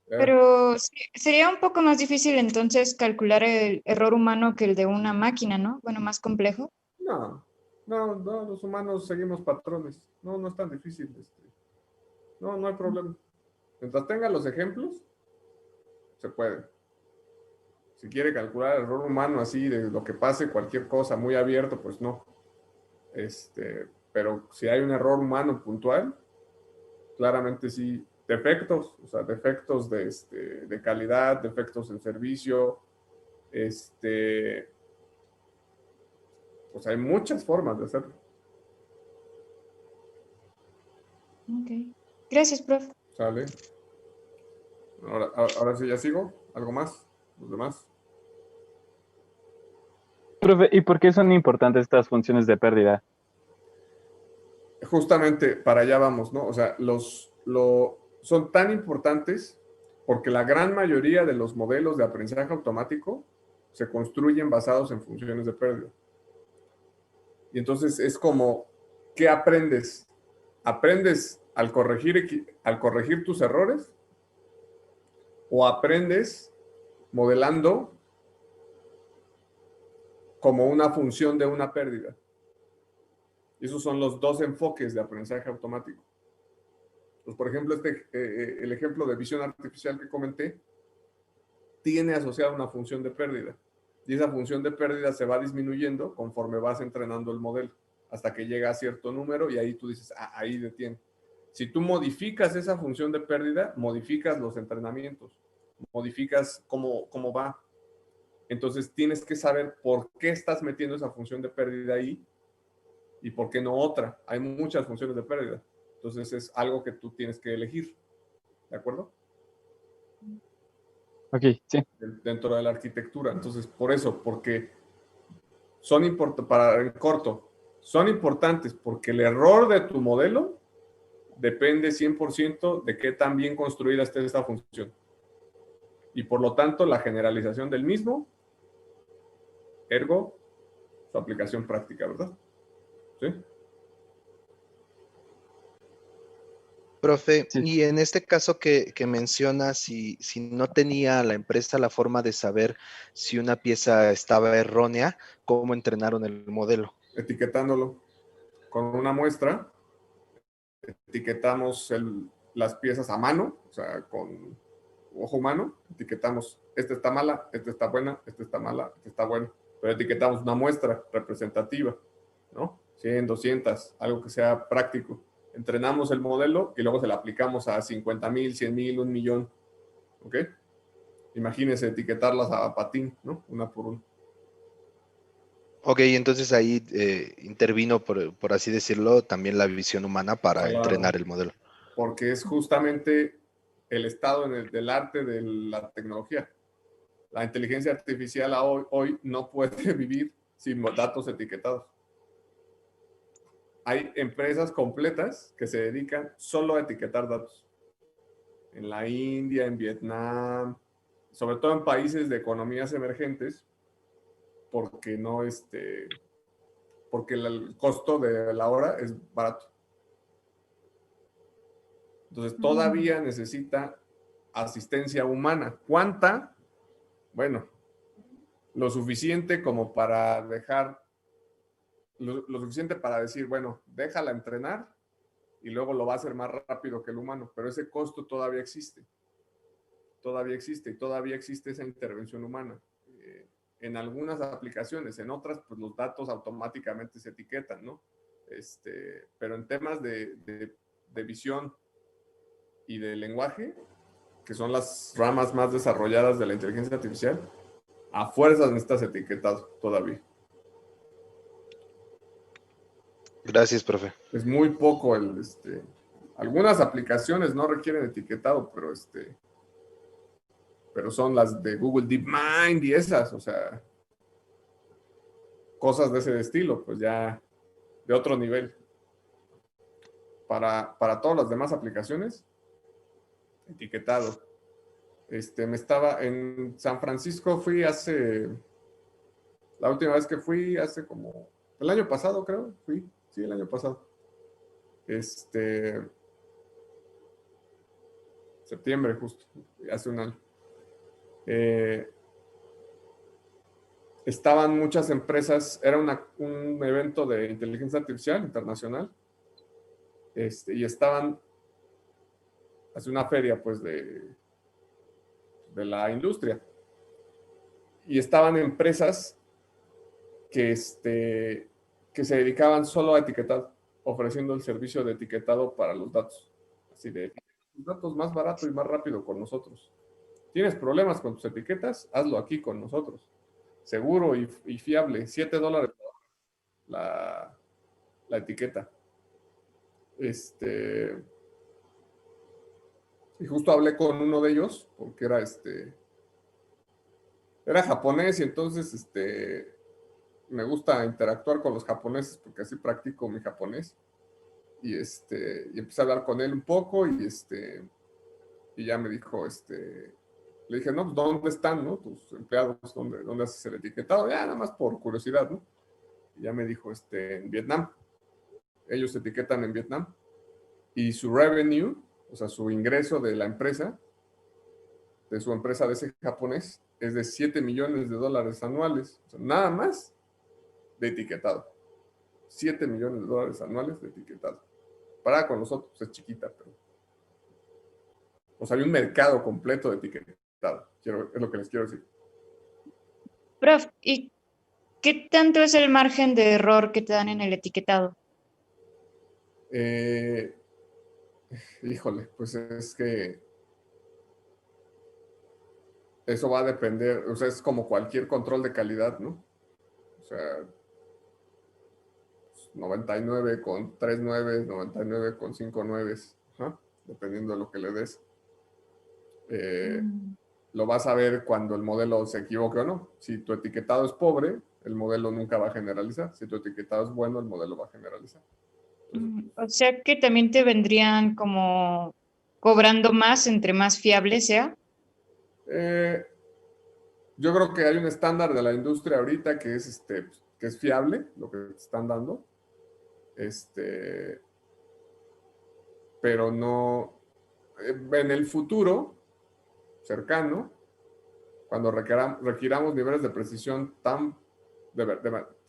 pero sería un poco más difícil entonces calcular el error humano que el de una máquina, ¿no? Bueno, más complejo. No, los humanos seguimos patrones. No es tan difícil. No hay problema. Mientras tenga los ejemplos, se puede. Si quiere calcular el error humano así de lo que pase, cualquier cosa muy abierto, pues no. Pero si hay un error humano puntual, claramente sí. Defectos, o sea, defectos de calidad, defectos en servicio, pues hay muchas formas de hacerlo. Ok. Gracias, prof. ¿Sale? Ahora sí ya sigo. ¿Algo más? ¿Los demás? Profe, ¿y por qué son importantes estas funciones de pérdida? Justamente para allá vamos, ¿no? O sea, son tan importantes porque la gran mayoría de los modelos de aprendizaje automático se construyen basados en funciones de pérdida. Y entonces es como, ¿qué aprendes? ¿Aprendes al corregir tus errores? ¿O aprendes modelando como una función de una pérdida? Esos son los dos enfoques de aprendizaje automático. Pues, por ejemplo, el ejemplo de visión artificial que comenté tiene asociada una función de pérdida. Y esa función de pérdida se va disminuyendo conforme vas entrenando el modelo, hasta que llega a cierto número y ahí tú dices, ah, ahí detiene. Si tú modificas esa función de pérdida, modificas los entrenamientos, modificas cómo va. Entonces tienes que saber por qué estás metiendo esa función de pérdida ahí y por qué no otra. Hay muchas funciones de pérdida. Entonces es algo que tú tienes que elegir. ¿De acuerdo? Ok, sí. Dentro de la arquitectura. Entonces, por eso, porque son importantes, para en corto, son importantes porque el error de tu modelo depende 100% de qué tan bien construida esté esta función. Y por lo tanto, la generalización del mismo, ergo, su aplicación práctica, ¿verdad? ¿Sí? Profe, Sí. y en este caso que mencionas, si no tenía la empresa la forma de saber si una pieza estaba errónea, ¿cómo entrenaron el modelo? Etiquetándolo con una muestra, etiquetamos las piezas a mano, o sea, con ojo humano, etiquetamos, esta está mala, esta está buena, esta está mala, esta está buena, pero etiquetamos una muestra representativa, ¿no? 100, 200, algo que sea práctico. Entrenamos el modelo y luego se lo aplicamos a 50,000, 100,000, 1,000,000, ¿ok? Imagínense etiquetarlas a patín, ¿no? Una por una. Ok, entonces ahí intervino, por así decirlo, también la visión humana para Claro, entrenar el modelo. porque es justamente el estado del arte de la tecnología. La inteligencia artificial hoy no puede vivir sin datos etiquetados. Hay empresas completas que se dedican solo a etiquetar datos. En la India, en Vietnam, sobre todo en países de economías emergentes, porque porque el costo de la hora es barato. Entonces todavía necesita asistencia humana. ¿Cuánta? Bueno, lo suficiente como para lo suficiente para decir, bueno, déjala entrenar y luego lo va a hacer más rápido que el humano, pero ese costo todavía existe y todavía existe esa intervención humana. En algunas aplicaciones, en otras, pues los datos automáticamente se etiquetan, ¿no? Pero en temas de visión y de lenguaje, que son las ramas más desarrolladas de la inteligencia artificial, a fuerzas necesitas etiquetado todavía. Gracias, profe. Es muy poco algunas aplicaciones no requieren etiquetado, pero son las de Google DeepMind y esas, o sea, cosas de ese estilo, pues ya de otro nivel. Para todas las demás aplicaciones, etiquetado. Me estaba en San Francisco, la última vez que fui, hace como, el año pasado creo, sí, el año pasado. Septiembre justo, hace un año. Estaban muchas empresas, era un evento de inteligencia artificial internacional, y estaban, hace una feria pues de la industria, y estaban empresas que se dedicaban solo a etiquetar, ofreciendo el servicio de etiquetado para los datos, así de los datos más barato y más rápido con nosotros. ¿Tienes problemas con tus etiquetas? Hazlo aquí con nosotros. Seguro y fiable, $7 la etiqueta. Y justo hablé con uno de ellos, porque era japonés, y entonces me gusta interactuar con los japoneses porque así practico mi japonés. Y empecé a hablar con él un poco y ya me dijo, le dije, no, pues ¿dónde están, no? Tus empleados, ¿dónde haces el etiquetado? Ya, nada más por curiosidad, ¿no? Y ya me dijo, en Vietnam. Ellos etiquetan en Vietnam. Y su revenue, o sea, su ingreso de la empresa, de su empresa de ese japonés, es de $7 millones anuales. O sea, nada más de etiquetado. $7 millones anuales de etiquetado. Para con nosotros, es chiquita, pero... O sea, hay un mercado completo de etiquetado. Es lo que les quiero decir. Prof, ¿y qué tanto es el margen de error que te dan en el etiquetado? Híjole, pues es que eso va a depender, o sea, es como cualquier control de calidad, ¿no? O sea, 99 con 3 nueves, 99 con 5 nueves, ajá, dependiendo de lo que le des. Lo vas a ver cuando el modelo se equivoque o no. Si tu etiquetado es pobre, el modelo nunca va a generalizar. Si tu etiquetado es bueno, el modelo va a generalizar. O sea que también te vendrían como cobrando más entre más fiable sea. Eh, yo creo que hay un estándar de la industria ahorita que es, que es fiable, lo que te están dando. Pero no, en el futuro cercano, cuando requiramos niveles de precisión tan,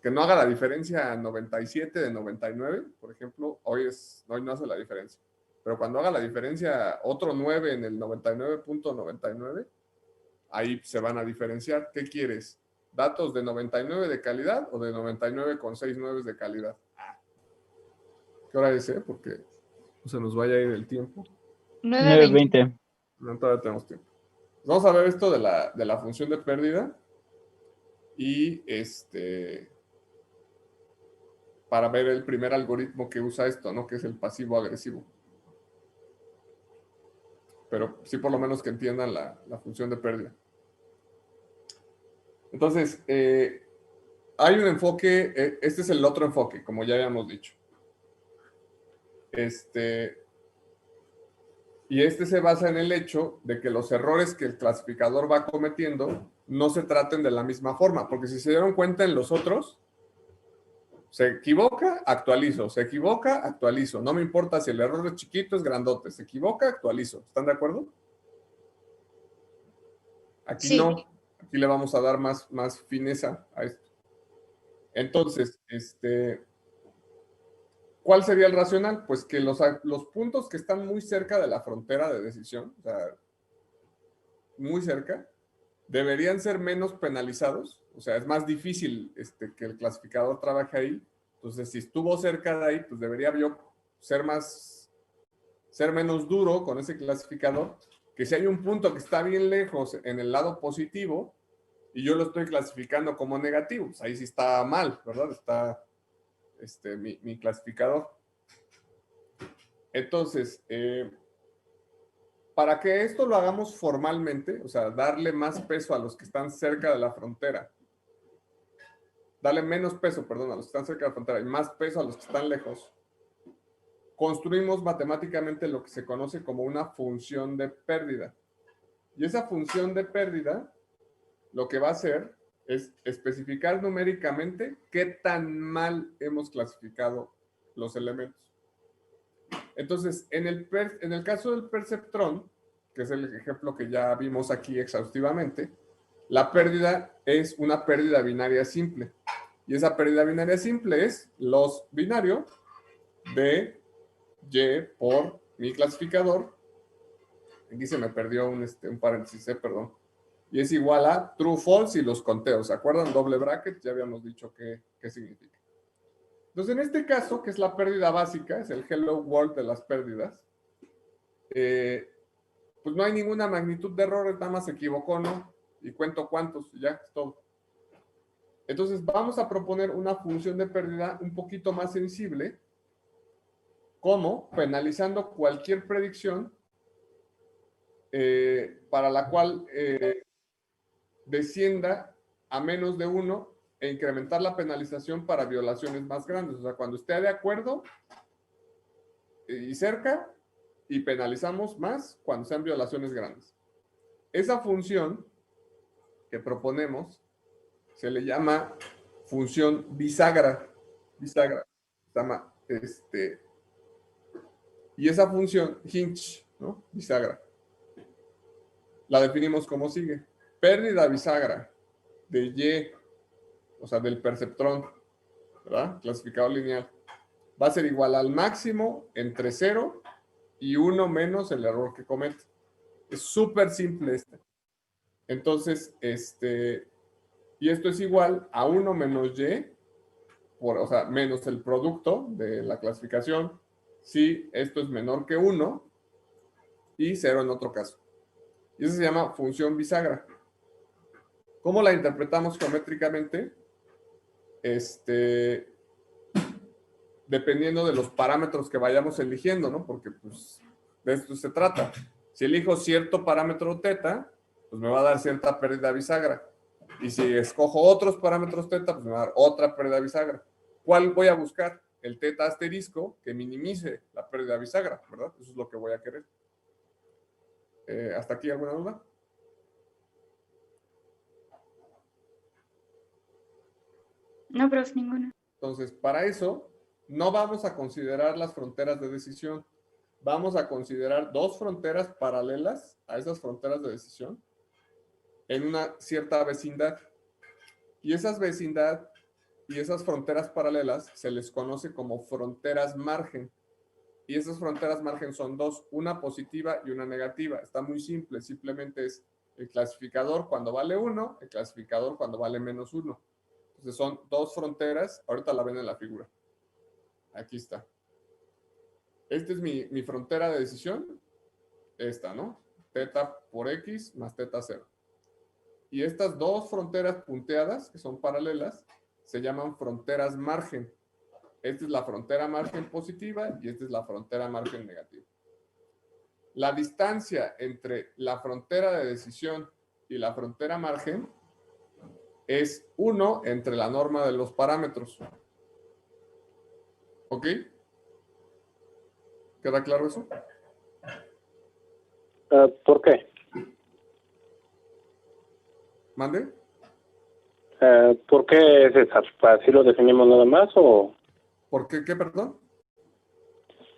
que no haga la diferencia 97 de 99, por ejemplo, hoy no hace la diferencia. Pero cuando haga la diferencia otro 9 en el 99.99, ahí se van a diferenciar. ¿Qué quieres? ¿Datos de 99 de calidad o de 99,69 de calidad? ¿Qué hora es, porque no se nos vaya a ir el tiempo. 9:20. 9:20. No, todavía tenemos tiempo. Vamos a ver esto de la función de pérdida y para ver el primer algoritmo que usa esto, ¿no? Que es el pasivo agresivo. Pero sí por lo menos que entiendan la función de pérdida. Entonces, hay un enfoque, este es el otro enfoque, como ya habíamos dicho. Y este se basa en el hecho de que los errores que el clasificador va cometiendo no se traten de la misma forma, porque si se dieron cuenta en los otros, se equivoca, actualizo, se equivoca, actualizo. No me importa si el error es chiquito, es grandote, se equivoca, actualizo. ¿Están de acuerdo? Aquí Sí, no, aquí le vamos a dar más fineza a esto. Entonces, ¿cuál sería el racional? Pues que los puntos que están muy cerca de la frontera de decisión, o sea, muy cerca, deberían ser menos penalizados. O sea, es más difícil que el clasificador trabaje ahí. Entonces, si estuvo cerca de ahí, pues debería yo ser menos duro con ese clasificador, que si hay un punto que está bien lejos en el lado positivo y yo lo estoy clasificando como negativo, pues ahí sí está mal, ¿verdad? Está mi clasificador. Entonces, para que esto lo hagamos formalmente, o sea, darle más peso a los que están cerca de la frontera, darle menos peso, perdón, a los que están cerca de la frontera y más peso a los que están lejos, construimos matemáticamente lo que se conoce como una función de pérdida. Y esa función de pérdida lo que va a hacer es especificar numéricamente qué tan mal hemos clasificado los elementos. Entonces, en el caso del perceptrón, que es el ejemplo que ya vimos aquí exhaustivamente, la pérdida es una pérdida binaria simple. Y esa pérdida binaria simple es los binarios de y por mi clasificador. Aquí se me perdió un paréntesis, perdón. Y es igual a true, false y los conteos. ¿Se acuerdan? Doble bracket, ya habíamos dicho qué significa. Entonces, en este caso, que es la pérdida básica, es el hello world de las pérdidas, pues no hay ninguna magnitud de errores, nada más se equivocó, ¿no? Y cuento cuántos, y ya, es todo. Entonces, vamos a proponer una función de pérdida un poquito más sensible, como penalizando cualquier predicción para la cual descienda a menos de 1 e incrementar la penalización para violaciones más grandes. O sea, cuando esté de acuerdo y cerca, y penalizamos más cuando sean violaciones grandes. Esa función que proponemos se le llama función bisagra. Bisagra. Se llama y esa función, hinge, ¿no? Bisagra. La definimos como sigue. Pérdida bisagra de Y, o sea, del perceptrón, ¿verdad? Clasificador lineal, va a ser igual al máximo entre 0 y 1 menos el error que comete. Es súper simple Entonces, Y esto es igual a 1 menos y, o sea, menos el producto de la clasificación, si esto es menor que 1 y 0 en otro caso. Y eso se llama función bisagra. ¿Cómo la interpretamos geométricamente? Dependiendo de los parámetros que vayamos eligiendo, ¿no? Porque pues de esto se trata. Si elijo cierto parámetro teta, pues me va a dar cierta pérdida bisagra. Y si escojo otros parámetros teta, pues me va a dar otra pérdida bisagra. ¿Cuál voy a buscar? El teta asterisco que minimice la pérdida bisagra, ¿verdad? Eso es lo que voy a querer. ¿Hasta aquí alguna duda? No, profe, ninguna. Entonces, para eso, no vamos a considerar las fronteras de decisión. Vamos a considerar dos fronteras paralelas a esas fronteras de decisión en una cierta vecindad. Y esas vecindad y esas fronteras paralelas se les conoce como fronteras margen. Y esas fronteras margen son dos, una positiva y una negativa. Está muy simple, simplemente es el clasificador cuando vale 1, el clasificador cuando vale menos 1. Entonces son dos fronteras, ahorita la ven en la figura. Aquí está. Esta es mi frontera de decisión. Esta, ¿no? Teta por X más teta 0. Y estas dos fronteras punteadas, que son paralelas, se llaman fronteras margen. Esta es la frontera margen positiva y esta es la frontera margen negativa. La distancia entre la frontera de decisión y la frontera margen es 1 entre la norma de los parámetros. ¿Ok? ¿Queda claro eso? ¿Por qué? ¿Mande? ¿Por qué, César? ¿Así lo definimos nada más o...? ¿Por qué? ¿Qué, perdón?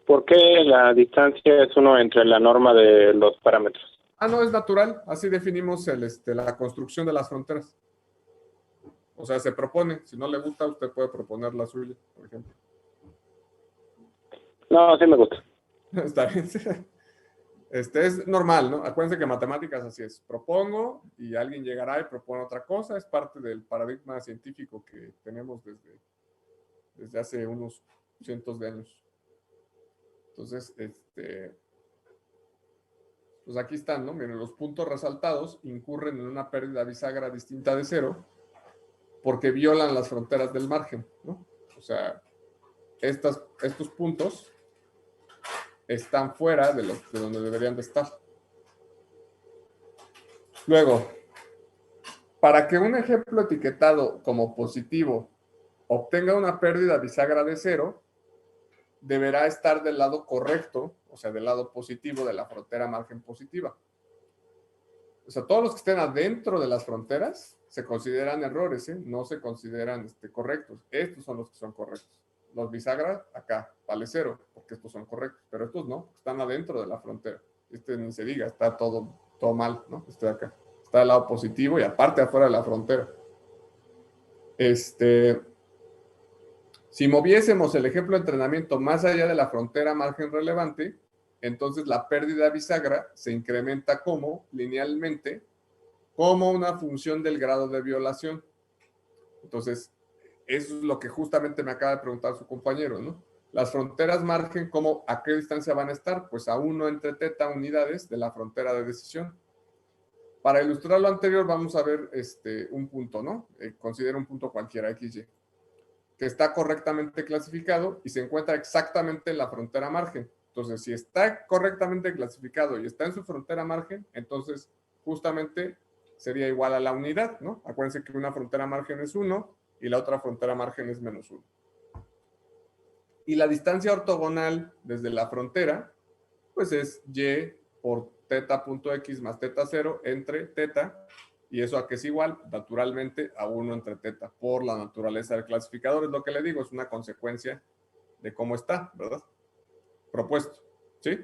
¿Por qué la distancia es 1 entre la norma de los parámetros? Ah, no, es natural. Así definimos la construcción de las fronteras. O sea, se propone. Si no le gusta, usted puede proponer la suya, por ejemplo. No, sí me gusta. Está bien. Es normal, ¿no? Acuérdense que matemáticas así es. Propongo y alguien llegará y propone otra cosa. Es parte del paradigma científico que tenemos desde hace unos cientos de años. Entonces, pues aquí están, ¿no? Miren, los puntos resaltados incurren en una pérdida bisagra distinta de 0 porque violan las fronteras del margen, ¿no? O sea, estos puntos están fuera de donde deberían de estar. Luego, para que un ejemplo etiquetado como positivo obtenga una pérdida bisagra de 0, deberá estar del lado correcto, o sea, del lado positivo de la frontera margen positiva. O sea, todos los que estén adentro de las fronteras se consideran errores, ¿eh? No se consideran correctos. Estos son los que son correctos. Los bisagras, acá, vale 0, porque estos son correctos, pero estos no, están adentro de la frontera. Ni se diga, está todo mal, ¿no? Este de acá. Está del lado positivo y aparte afuera de la frontera. Si moviésemos el ejemplo de entrenamiento más allá de la frontera margen relevante, entonces la pérdida bisagra se incrementa linealmente, como una función del grado de violación. Entonces, eso es lo que justamente me acaba de preguntar su compañero, ¿no? Las fronteras margen, ¿a qué distancia van a estar? Pues a 1 entre teta unidades de la frontera de decisión. Para ilustrar lo anterior, vamos a ver un punto, ¿no? Considera un punto cualquiera, XY, que está correctamente clasificado y se encuentra exactamente en la frontera margen. Entonces, si está correctamente clasificado y está en su frontera margen, entonces justamente sería igual a la unidad, ¿no? Acuérdense que una frontera margen es 1 y la otra frontera margen es menos 1. Y la distancia ortogonal desde la frontera, pues es y por teta.x más teta 0 entre teta, y eso a qué es igual, naturalmente, a 1 entre teta, por la naturaleza del clasificador. Es lo que le digo, es una consecuencia de cómo está, ¿verdad? Propuesto, ¿sí?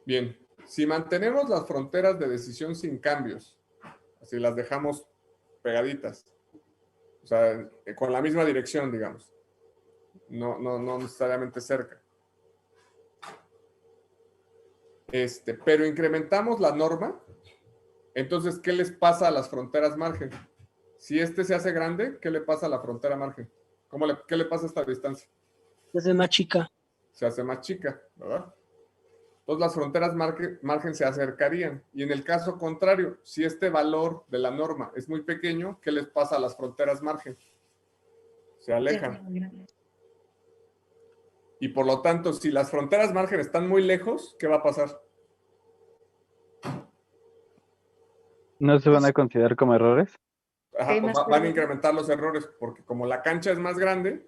Bien, si mantenemos las fronteras de decisión sin cambios, así las dejamos pegaditas, o sea, con la misma dirección, digamos, no necesariamente cerca. pero incrementamos la norma, entonces, ¿qué les pasa a las fronteras margen? Si se hace grande, ¿qué le pasa a la frontera margen? ¿Qué le pasa a esta distancia? Se hace más chica. Se hace más chica, ¿verdad? Entonces las fronteras margen se acercarían. Y en el caso contrario, si este valor de la norma es muy pequeño, ¿qué les pasa a las fronteras margen? Se alejan. Y por lo tanto, si las fronteras margen están muy lejos, ¿qué va a pasar? ¿No se van a considerar como errores? Ajá, pues van a incrementar los errores, porque como la cancha es más grande,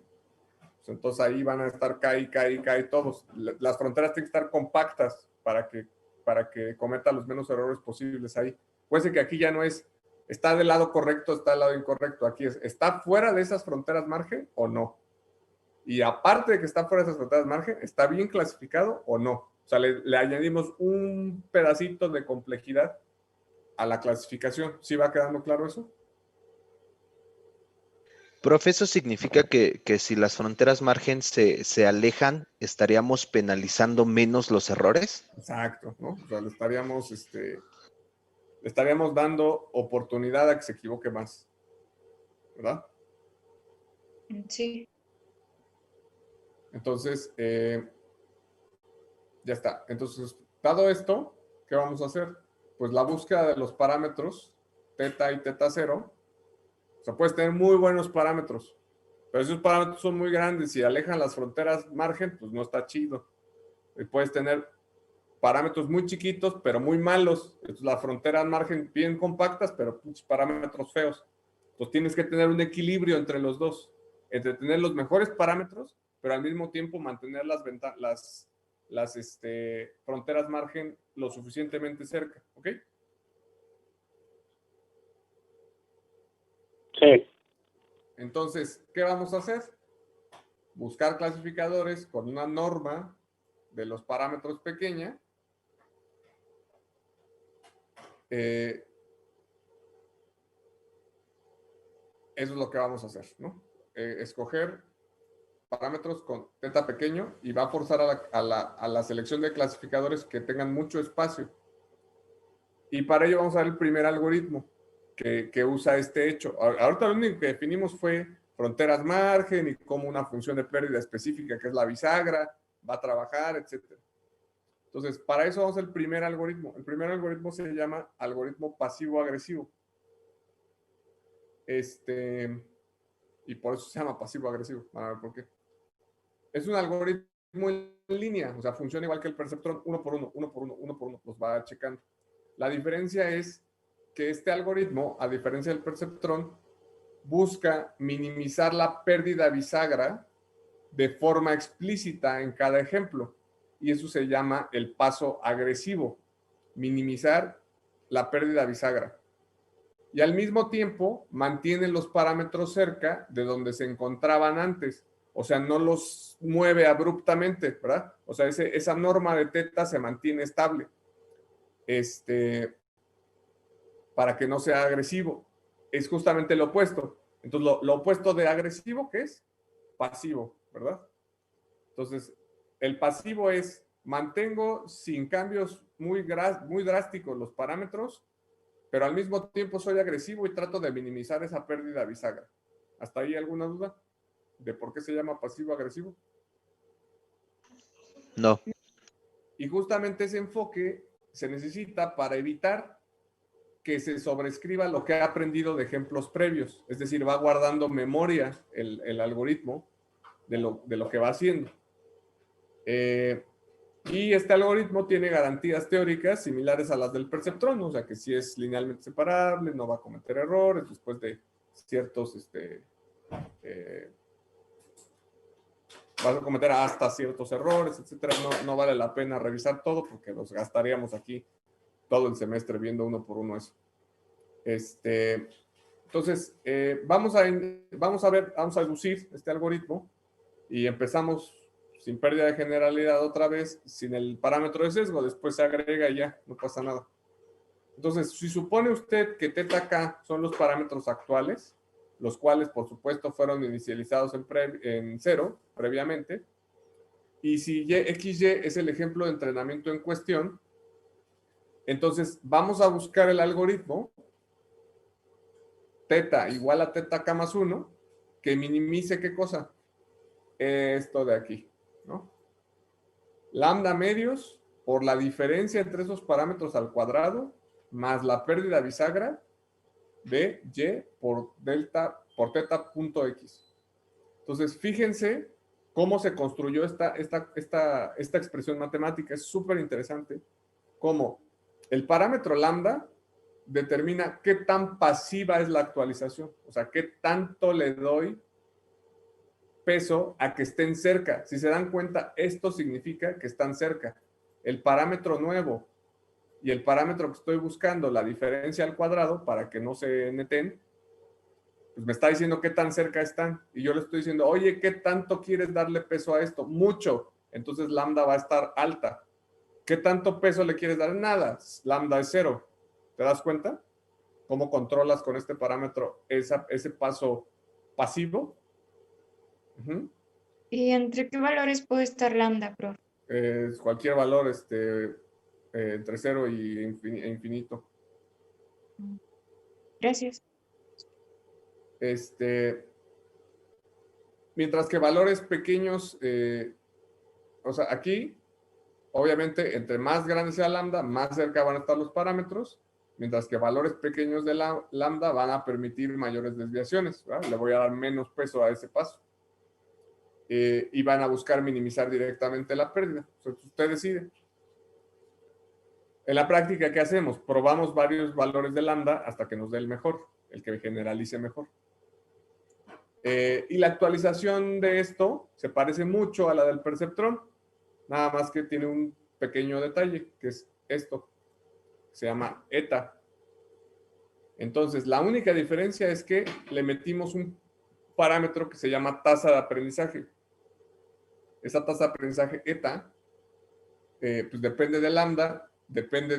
pues entonces ahí van a estar cae todos. Las fronteras tienen que estar compactas para que cometa los menos errores posibles ahí. Puede ser que aquí ya no está del lado correcto, está del lado incorrecto. Aquí ¿está fuera de esas fronteras margen o no? Y aparte de que está fuera de esas fronteras margen, ¿está bien clasificado o no? O sea, le añadimos un pedacito de complejidad a la clasificación. ¿Sí va quedando claro eso? Profe, ¿eso significa que si las fronteras margen se alejan, estaríamos penalizando menos los errores? Exacto, ¿no? O sea, le estaríamos dando oportunidad a que se equivoque más, ¿verdad? Sí. Entonces, ya está. Entonces, dado esto, ¿qué vamos a hacer? Pues la búsqueda de los parámetros teta y teta 0. O sea, puedes tener muy buenos parámetros, pero esos parámetros son muy grandes y alejan las fronteras margen, pues no está chido. Y puedes tener parámetros muy chiquitos, pero muy malos. Entonces, la frontera margen bien compactas, pero parámetros feos. Entonces, tienes que tener un equilibrio entre los dos, entre tener los mejores parámetros, pero al mismo tiempo mantener las fronteras margen lo suficientemente cerca, ¿ok? Sí. Entonces, ¿qué vamos a hacer? Buscar clasificadores con una norma de los parámetros pequeña. Eso es lo que vamos a hacer, ¿no? Escoger parámetros con teta pequeño y va a forzar a la selección de clasificadores que tengan mucho espacio. Y para ello vamos a ver el primer algoritmo que usa este hecho. Ahorita lo único que definimos fue fronteras margen y cómo una función de pérdida específica, que es la bisagra, va a trabajar, etc. Entonces, para eso vamos al primer algoritmo. El primer algoritmo se llama algoritmo pasivo-agresivo. Y por eso se llama pasivo-agresivo. A ver por qué. Es un algoritmo en línea, o sea, funciona igual que el perceptrón, uno por uno, los va checando. La diferencia es que este algoritmo, a diferencia del perceptrón, busca minimizar la pérdida bisagra de forma explícita en cada ejemplo. Y eso se llama el paso agresivo, minimizar la pérdida bisagra. Y al mismo tiempo mantiene los parámetros cerca de donde se encontraban antes. O sea, no los mueve abruptamente, ¿verdad? O sea, esa norma de teta se mantiene estable. Para que no sea agresivo. Es justamente lo opuesto. Entonces, lo opuesto de agresivo, ¿qué es? Pasivo, ¿verdad? Entonces, el pasivo es, mantengo sin cambios muy drásticos los parámetros, pero al mismo tiempo soy agresivo y trato de minimizar esa pérdida bisagra. ¿Hasta ahí alguna duda de por qué se llama pasivo-agresivo? No. Y justamente ese enfoque se necesita para evitar que se sobrescriba lo que ha aprendido de ejemplos previos. Es decir, va guardando memoria el algoritmo de lo que va haciendo. Y este algoritmo tiene garantías teóricas similares a las del perceptrón, o sea que si es linealmente separable, no va a cometer errores después de ciertos, vas a cometer hasta ciertos errores, etcétera. No vale la pena revisar todo porque los gastaríamos aquí todo el semestre viendo uno por uno eso. Entonces, vamos a deducir este algoritmo y empezamos sin pérdida de generalidad otra vez, sin el parámetro de sesgo, después se agrega y ya, no pasa nada. Entonces, si supone usted que teta k son los parámetros actuales, los cuales por supuesto fueron inicializados en 0 previamente, y si xy es el ejemplo de entrenamiento en cuestión, Entonces, vamos a buscar el algoritmo teta igual a teta k más 1, que minimice ¿qué cosa? Esto de aquí, ¿no? Lambda medios por la diferencia entre esos parámetros al cuadrado más la pérdida bisagra de y por delta, por teta punto x. Entonces, fíjense cómo se construyó esta expresión matemática. Es súper interesante cómo el parámetro lambda determina qué tan pasiva es la actualización. O sea, qué tanto le doy peso a que estén cerca. Si se dan cuenta, esto significa que están cerca. El parámetro nuevo y el parámetro que estoy buscando, la diferencia al cuadrado, para que no se neten, pues me está diciendo qué tan cerca están. Y yo le estoy diciendo, oye, ¿qué tanto quieres darle peso a esto? Mucho. Entonces lambda va a estar alta. ¿Qué tanto peso le quieres dar? Nada. Lambda es 0. ¿Te das cuenta? ¿Cómo controlas con este parámetro ese paso pasivo? ¿Y entre qué valores puede estar lambda, profe? Cualquier valor entre 0 y infinito. Gracias. Mientras que valores pequeños, o sea, aquí, obviamente, entre más grande sea lambda, más cerca van a estar los parámetros, mientras que valores pequeños de la lambda van a permitir mayores desviaciones, ¿verdad? Le voy a dar menos peso a ese paso. Y van a buscar minimizar directamente la pérdida. O sea, usted decide. En la práctica, ¿qué hacemos? Probamos varios valores de lambda hasta que nos dé el mejor, el que generalice mejor. Y la actualización de esto se parece mucho a la del perceptrón, nada más que tiene un pequeño detalle, que es esto, se llama eta. Entonces, la única diferencia es que le metimos un parámetro que se llama tasa de aprendizaje. Esa tasa de aprendizaje eta, pues depende de lambda, depende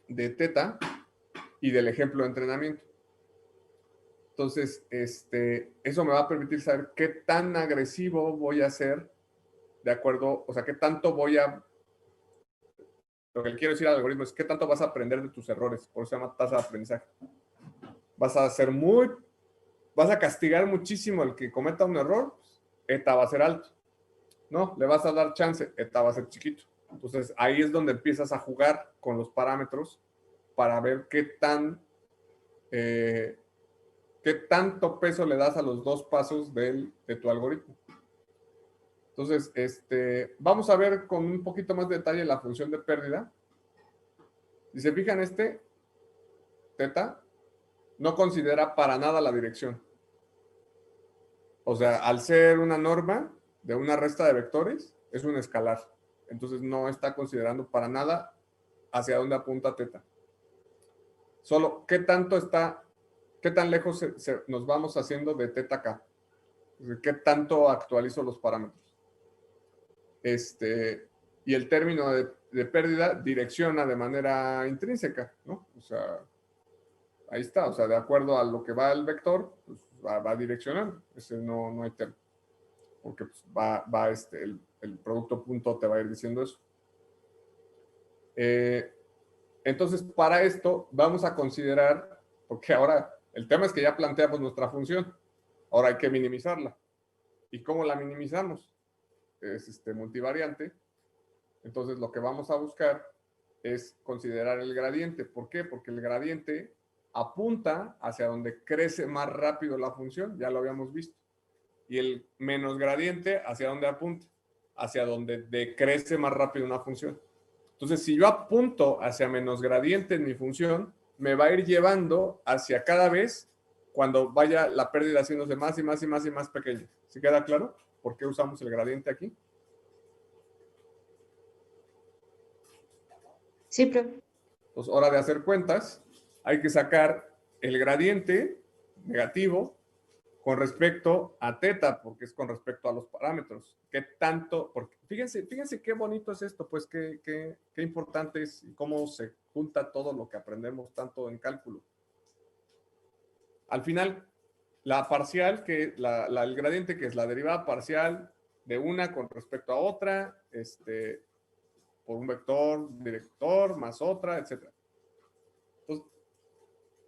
de teta y del ejemplo de entrenamiento. Entonces, eso me va a permitir saber qué tan agresivo voy a ser de acuerdo, o sea, qué tanto voy a... Lo que le quiero decir al algoritmo es qué tanto vas a aprender de tus errores, por eso se llama tasa de aprendizaje. Vas a castigar muchísimo al que cometa un error, pues, eta va a ser alto. No, le vas a dar chance, eta va a ser chiquito. Entonces, ahí es donde empiezas a jugar con los parámetros para ver qué tanto peso le das a los dos pasos de tu algoritmo. Entonces, vamos a ver con un poquito más de detalle la función de pérdida. Si se fijan, teta, no considera para nada la dirección. O sea, al ser una norma de una resta de vectores, es un escalar. Entonces, no está considerando para nada hacia dónde apunta teta. Solo, ¿qué tan lejos nos vamos haciendo de teta k? ¿Qué tanto actualizo los parámetros? Y el término de pérdida direcciona de manera intrínseca, ¿no? O sea, ahí está, o sea, de acuerdo a lo que va el vector, pues va direccionando. Ese no hay término, porque pues, el producto punto te va a ir diciendo eso. Entonces, para esto vamos a considerar, porque ahora el tema es que ya planteamos nuestra función, ahora hay que minimizarla. ¿Y cómo la minimizamos? Es multivariante. Entonces, lo que vamos a buscar es considerar el gradiente. ¿Por qué? Porque el gradiente apunta hacia donde crece más rápido la función, ya lo habíamos visto. Y el menos gradiente, ¿hacia dónde apunta? Hacia donde decrece más rápido una función. Entonces, si yo apunto hacia menos gradiente en mi función, me va a ir llevando hacia cada vez cuando vaya la pérdida haciéndose más y más y más y más pequeña. ¿Sí queda claro por qué usamos el gradiente aquí? Sí, profe. Entonces, hora de hacer cuentas, hay que sacar el gradiente negativo con respecto a teta, porque es con respecto a los parámetros. ¿Qué tanto? Porque fíjense qué bonito es esto, pues qué importante es y cómo se junta todo lo que aprendemos tanto en cálculo. Al final, la parcial, el gradiente, que es la derivada parcial de una con respecto a otra, por un vector director más otra, etc. Entonces,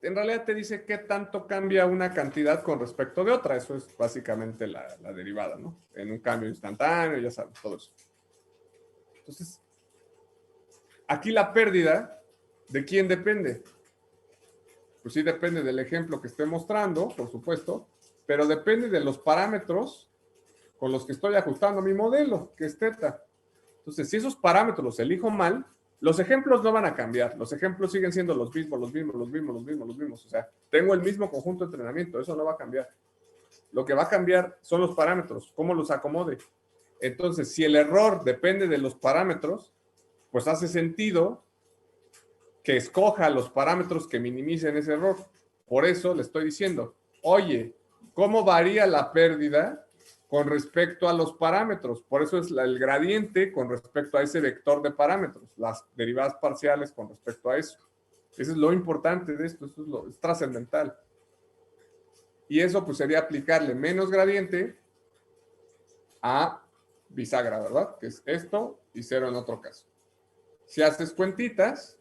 en realidad te dice qué tanto cambia una cantidad con respecto de otra. Eso es básicamente la derivada, ¿no? En un cambio instantáneo, ya sabes, todo eso. Entonces, aquí la pérdida, ¿de quién depende? Pues sí depende del ejemplo que esté mostrando, por supuesto, pero depende de los parámetros con los que estoy ajustando mi modelo, que es teta. Entonces, si esos parámetros los elijo mal, los ejemplos no van a cambiar. Los ejemplos siguen siendo los mismos. O sea, tengo el mismo conjunto de entrenamiento. Eso no va a cambiar. Lo que va a cambiar son los parámetros, cómo los acomode. Entonces, si el error depende de los parámetros, pues hace sentido que escoja los parámetros que minimicen ese error. Por eso le estoy diciendo, oye, ¿cómo varía la pérdida con respecto a los parámetros? Por eso es el gradiente con respecto a ese vector de parámetros, las derivadas parciales con respecto a eso. Eso es lo importante de esto, es trascendental. Y eso pues sería aplicarle menos gradiente a bisagra, ¿verdad? Que es esto y 0 en otro caso. Si haces cuentitas,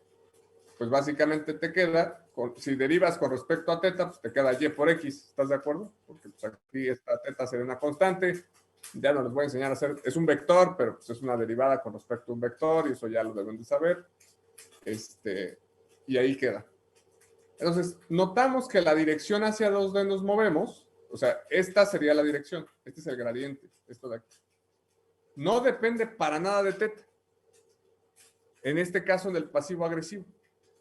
pues básicamente te queda, si derivas con respecto a teta, pues te queda y por x, ¿estás de acuerdo? Porque pues aquí esta teta sería una constante, ya no les voy a enseñar a hacer, es un vector, pero pues es una derivada con respecto a un vector, y eso ya lo deben de saber, y ahí queda. Entonces, notamos que la dirección hacia donde nos movemos, o sea, esta sería la dirección, este es el gradiente, esto de aquí. No depende para nada de teta. En este caso, del pasivo agresivo.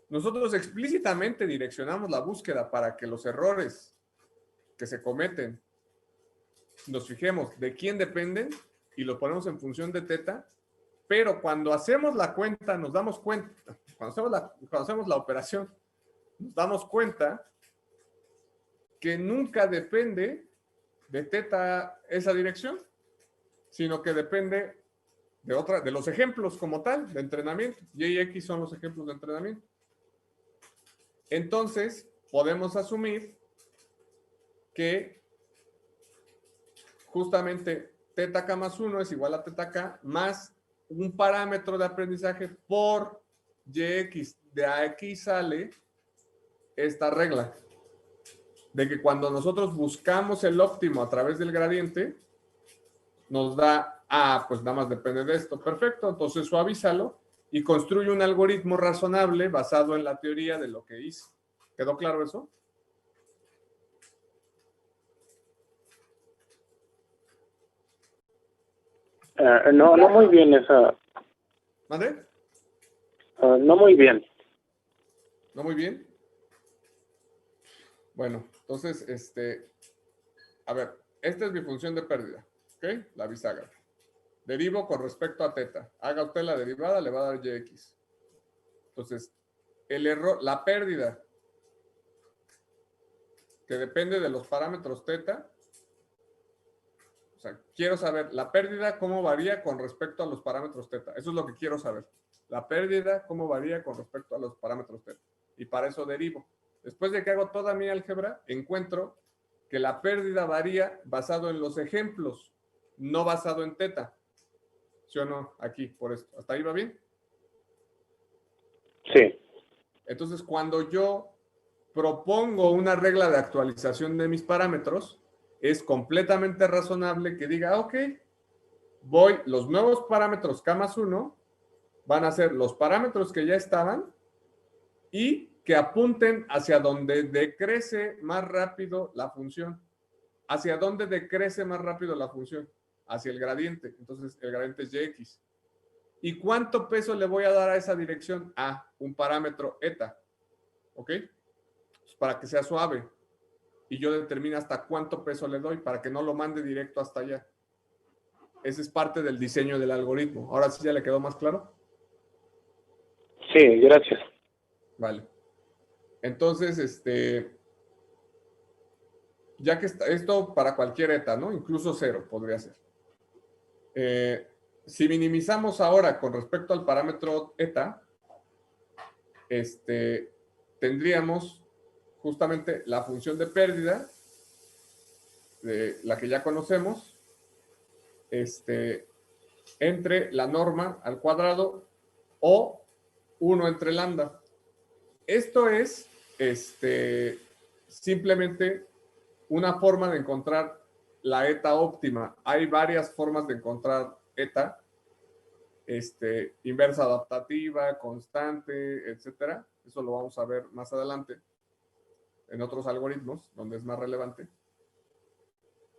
Nosotros explícitamente direccionamos la búsqueda para que los errores que se cometen nos fijemos de quién dependen y lo ponemos en función de teta, pero cuando hacemos la cuenta, nos damos cuenta, cuando hacemos la operación, nos damos cuenta que nunca depende de teta esa dirección, sino que depende de los ejemplos como tal, de entrenamiento. Y y x son los ejemplos de entrenamiento. Entonces, podemos asumir que justamente teta k más 1 es igual a teta k más un parámetro de aprendizaje por yx. De aquí sale esta regla de que cuando nosotros buscamos el óptimo a través del gradiente, nos da, pues nada más depende de esto. Perfecto, entonces suavízalo y construye un algoritmo razonable basado en la teoría de lo que hice. ¿Quedó claro eso? No muy bien esa. ¿Madre? No muy bien. ¿No muy bien? Bueno, entonces, a ver, esta es mi función de pérdida, ¿ok? La bisagra. Derivo con respecto a teta. Haga usted la derivada, le va a dar yx. Entonces, el error, la pérdida, que depende de los parámetros teta, o sea, quiero saber la pérdida, cómo varía con respecto a los parámetros teta. Eso es lo que quiero saber. La pérdida, cómo varía con respecto a los parámetros teta. Y para eso derivo. Después de que hago toda mi álgebra, encuentro que la pérdida varía basado en los ejemplos, no basado en teta. ¿Sí o no? Aquí, por esto. ¿Hasta ahí va bien? Sí. Entonces, cuando yo propongo una regla de actualización de mis parámetros, es completamente razonable que diga, ok, los nuevos parámetros K más 1 van a ser los parámetros que ya estaban y que apunten hacia donde decrece más rápido la función. ¿Hacia dónde decrece más rápido la función? Hacia el gradiente. Entonces, el gradiente es yx. ¿Y cuánto peso le voy a dar a esa dirección? Un parámetro eta. ¿Ok? Pues para que sea suave. Y yo determino hasta cuánto peso le doy para que no lo mande directo hasta allá. Ese es parte del diseño del algoritmo. Ahora sí ya le quedó más claro. Sí, gracias. Vale. Entonces, ya que esto para cualquier eta, ¿no? Incluso 0 podría ser. Si minimizamos ahora con respecto al parámetro eta, tendríamos justamente la función de pérdida, de la que ya conocemos, entre la norma al cuadrado o 1 entre lambda. Esto es simplemente una forma de encontrar la eta óptima. Hay varias formas de encontrar eta, inversa adaptativa, constante, etcétera. Eso lo vamos a ver más adelante en otros algoritmos donde es más relevante.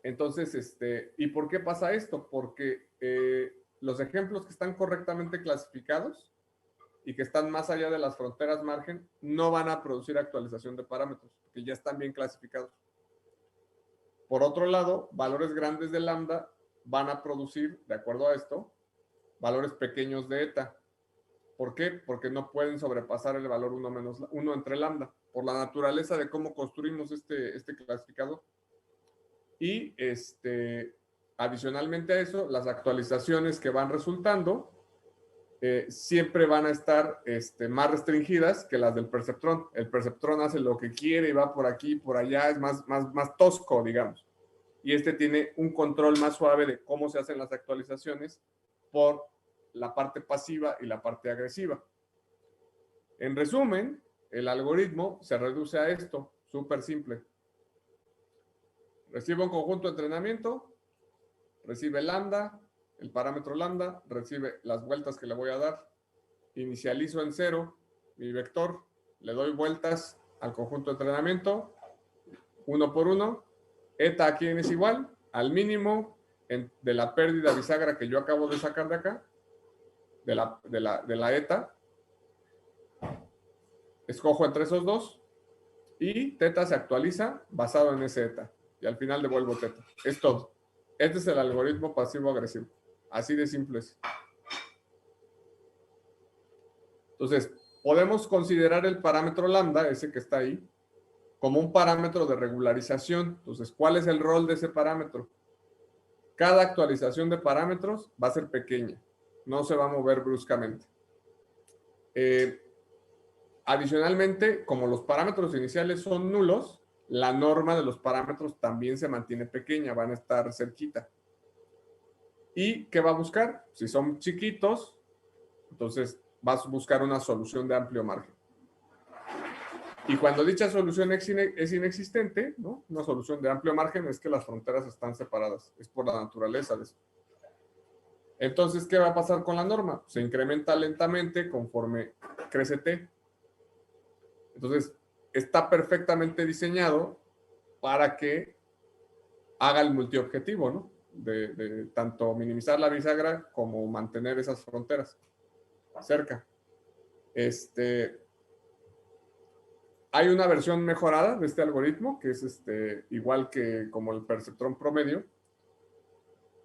Entonces, ¿y por qué pasa esto? Porque los ejemplos que están correctamente clasificados y que están más allá de las fronteras margen no van a producir actualización de parámetros, porque ya están bien clasificados. Por otro lado, valores grandes de lambda van a producir, de acuerdo a esto, valores pequeños de eta. ¿Por qué? Porque no pueden sobrepasar el valor 1 entre lambda, por la naturaleza de cómo construimos este clasificador. Y adicionalmente a eso, las actualizaciones que van resultando siempre van a estar más restringidas que las del perceptrón. El perceptrón hace lo que quiere y va por aquí, por allá, es más tosco, digamos. Y tiene un control más suave de cómo se hacen las actualizaciones por la parte pasiva y la parte agresiva. En resumen, el algoritmo se reduce a esto, súper simple. Recibe un conjunto de entrenamiento, recibe lambda, el parámetro lambda, recibe las vueltas que le voy a dar, inicializo en 0 mi vector, le doy vueltas al conjunto de entrenamiento, 1 por 1, eta aquí es igual al mínimo de la pérdida bisagra que yo acabo de sacar de acá, de la eta, escojo entre esos dos, y teta se actualiza basado en ese eta, y al final devuelvo teta. Es todo. Este es el algoritmo pasivo-agresivo. Así de simple es. Entonces, podemos considerar el parámetro lambda, ese que está ahí, como un parámetro de regularización. Entonces, ¿cuál es el rol de ese parámetro? Cada actualización de parámetros va a ser pequeña. No se va a mover bruscamente. Adicionalmente, como los parámetros iniciales son nulos, la norma de los parámetros también se mantiene pequeña, van a estar cerquita. ¿Y qué va a buscar? Si son chiquitos, entonces vas a buscar una solución de amplio margen. Y cuando dicha solución es inexistente, ¿no? Una solución de amplio margen es que las fronteras están separadas. Es por la naturaleza de eso. Entonces, ¿qué va a pasar con la norma? Se incrementa lentamente conforme crece T. Entonces, está perfectamente diseñado para que haga el multiobjetivo, ¿no? De tanto minimizar la bisagra como mantener esas fronteras cerca. Hay una versión mejorada de este algoritmo, que es igual que como el perceptrón promedio,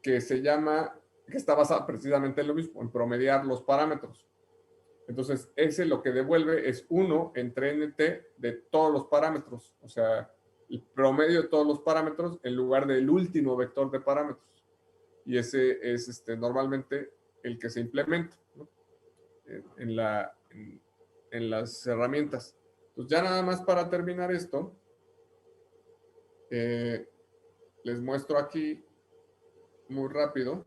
que está basada precisamente en lo mismo, en promediar los parámetros. Entonces, ese lo que devuelve es 1 entre nt de todos los parámetros, o sea, el promedio de todos los parámetros en lugar del último vector de parámetros. Y ese es normalmente el que se implementa, ¿no? en las herramientas. Pues ya nada más para terminar esto, les muestro aquí muy rápido.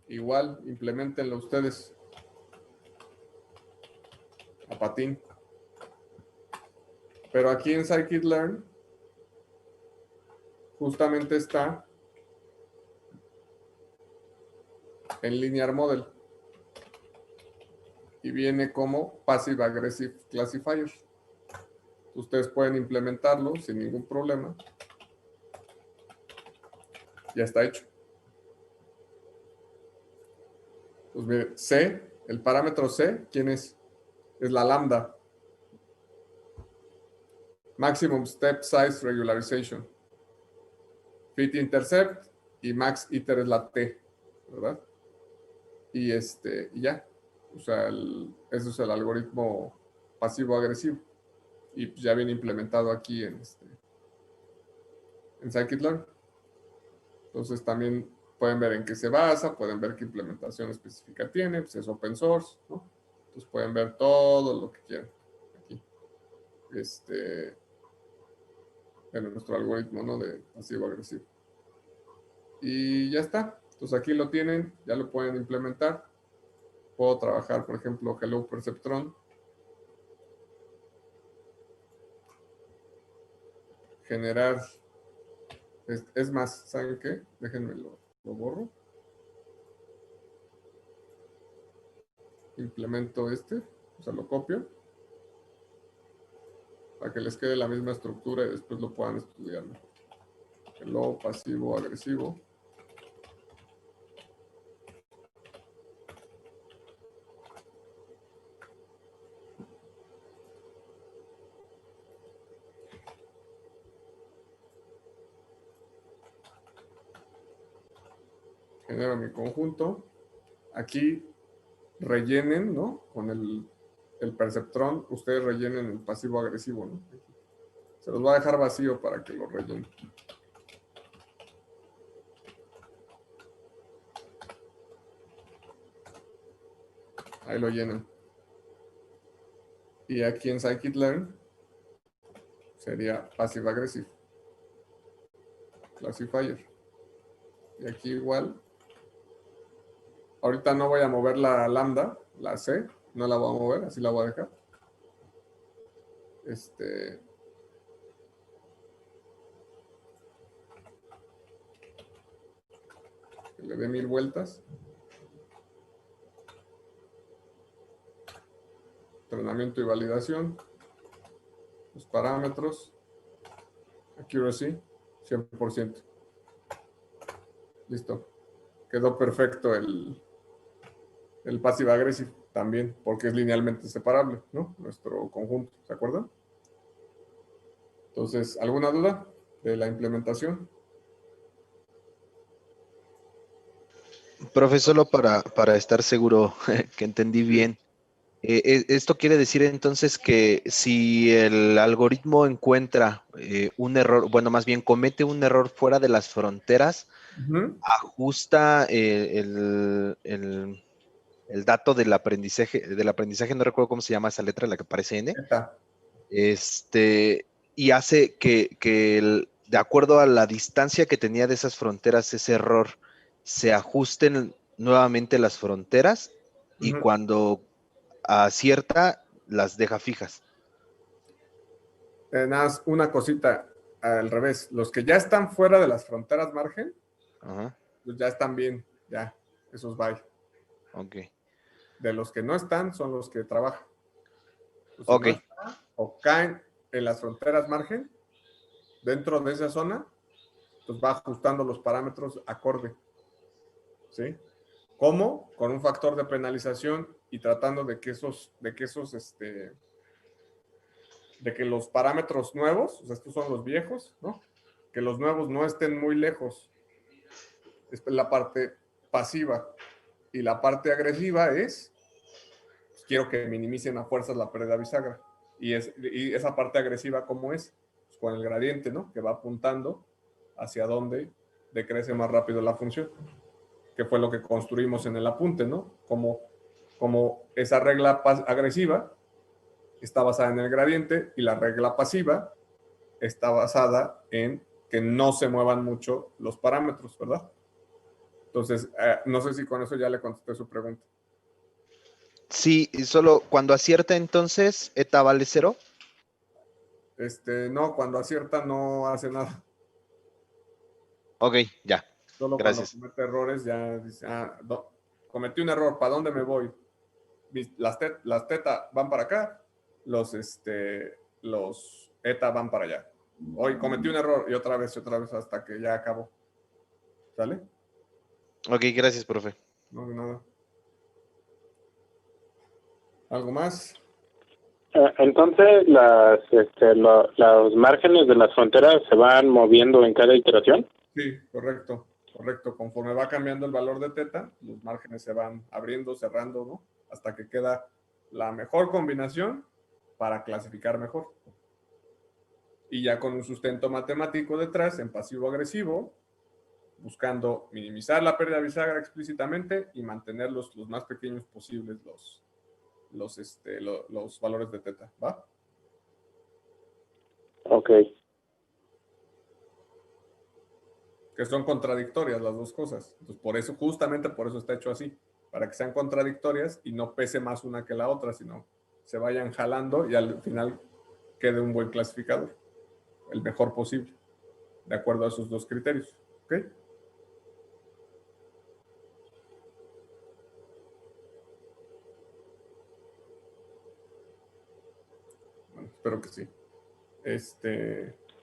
Igual, implementenlo ustedes a patín. Pero aquí en scikit-learn justamente está en linear model y viene como passive aggressive classifier. Ustedes pueden implementarlo sin ningún problema. Ya está hecho. Pues miren, C, el parámetro C, ¿quién es? Es la lambda. Maximum Step Size Regularization. Fit Intercept y Max Iter es la T, ¿verdad? Y y ya. O sea, eso es el algoritmo pasivo-agresivo. Y pues ya viene implementado aquí en scikit-learn. Entonces también pueden ver en qué se basa, pueden ver qué implementación específica tiene, pues es open source, ¿no? Entonces pueden ver todo lo que quieran aquí. de nuestro algoritmo, ¿no? De pasivo-agresivo. Y ya está. Entonces aquí lo tienen, ya lo pueden implementar. Puedo trabajar, por ejemplo, Hello Perceptron. Generar, es más, ¿saben qué? Déjenme lo borro. Implemento este, o sea, lo copio, para que les quede la misma estructura y después lo puedan estudiar, ¿no? Hello, pasivo, agresivo. Genero mi conjunto. Aquí rellenen, ¿no? Con el perceptrón, ustedes rellenen el pasivo agresivo, ¿no? Se los voy a dejar vacío para que lo rellenen. Ahí lo llenan. Y aquí en scikit-learn sería passive aggressive. Classifier. Y aquí igual. Ahorita no voy a mover la lambda, la C, no la voy a mover, así la voy a dejar. Que le dé 1000 vueltas. Entrenamiento y validación. Los parámetros. Accuracy, 100%. Listo. Quedó perfecto el passive aggressive también, porque es linealmente separable, ¿no? Nuestro conjunto, ¿se acuerdan? Entonces, ¿alguna duda de la implementación? Profe, solo para estar seguro que entendí bien. Esto quiere decir entonces que si el algoritmo encuentra un error, bueno, más bien comete un error fuera de las fronteras, ajusta el dato del aprendizaje, no recuerdo cómo se llama esa letra, la que aparece N, y hace que de acuerdo a la distancia que tenía de esas fronteras, ese error, se ajusten nuevamente las fronteras y cuando acierta, las deja fijas. Nada más una cosita al revés. Los que ya están fuera de las fronteras margen, pues ya están bien, ya, esos bye. Ok. De los que no están, son los que trabajan. Pues ok. Si no están, o caen en las fronteras margen, dentro de esa zona, pues va ajustando los parámetros acorde. ¿Sí? ¿Cómo? Con un factor de penalización y tratando de que los parámetros nuevos, o sea, estos son los viejos, ¿no? Que los nuevos no estén muy lejos. Esta es la parte pasiva. Y la parte agresiva es, pues, quiero que minimicen a fuerzas la pérdida bisagra. Y esa parte agresiva, ¿cómo es? Pues con el gradiente, ¿no? Que va apuntando hacia dónde decrece más rápido la función. Que fue lo que construimos en el apunte, ¿no? Como esa regla agresiva está basada en el gradiente y la regla pasiva está basada en que no se muevan mucho los parámetros, ¿verdad? Entonces, no sé si con eso ya le contesté su pregunta. Sí, y solo cuando acierta entonces, eta vale 0. No, cuando acierta no hace nada. Ok, ya. Solo Gracias. cuando comete errores ya dice, no, cometí un error, ¿para dónde me voy? Las teta van para acá, los eta van para allá. Hoy cometí un error y otra vez hasta que ya acabó. ¿Sale? Ok, gracias, profe. No, de nada. ¿Algo más? Entonces, los márgenes de las fronteras se van moviendo en cada iteración. Sí, correcto. Conforme va cambiando el valor de teta, los márgenes se van abriendo, cerrando, ¿no? Hasta que queda la mejor combinación para clasificar mejor. Y ya con un sustento matemático detrás, en pasivo-agresivo, buscando minimizar la pérdida bisagra explícitamente y mantener los más pequeños posibles los valores de teta, ¿va? Ok. que son contradictorias las dos cosas. Entonces, por eso, justamente por eso está hecho así, para que sean contradictorias y no pese más una que la otra, sino se vayan jalando y al final quede un buen clasificador, el mejor posible, de acuerdo a esos dos criterios. ¿Ok? Bueno, espero que sí.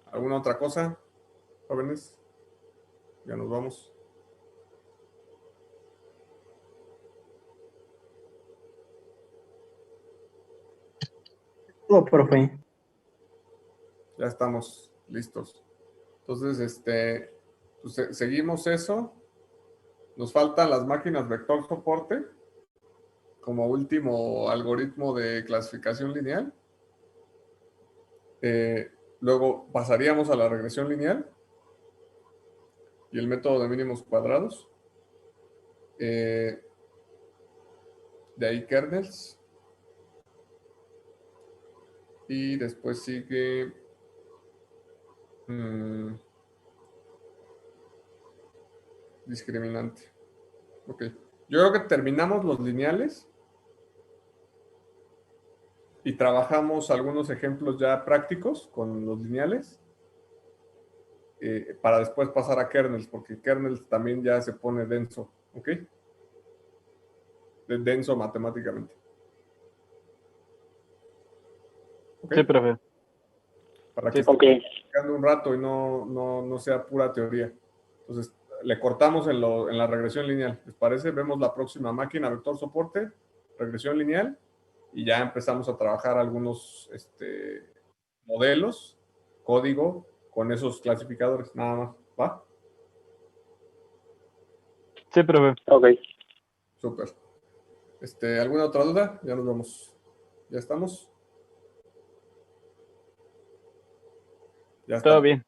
¿Alguna otra cosa, jóvenes? Ya nos vamos. Todo, profe. Ya estamos listos. Entonces, pues, seguimos eso. Nos faltan las máquinas vector soporte como último algoritmo de clasificación lineal. Luego pasaríamos a la regresión lineal y el método de mínimos cuadrados. De ahí kernels. Y después sigue discriminante. Ok. Yo creo que terminamos los lineales y trabajamos algunos ejemplos ya prácticos con los lineales para después pasar a kernels, porque kernels también ya se pone denso, ¿ok? Denso matemáticamente. ¿Ok? Sí, profe. Para que Sí. Ok. esté practicando un rato y no sea pura teoría. Entonces, le cortamos en la regresión lineal. ¿Les parece? Vemos la próxima máquina vector soporte, regresión lineal, y ya empezamos a trabajar algunos modelos, código, con esos clasificadores, nada más. ¿Va? Sí, profe. Ok. Súper. ¿Alguna otra duda? Ya nos vemos. ¿Ya estamos? Ya Todo está. bien.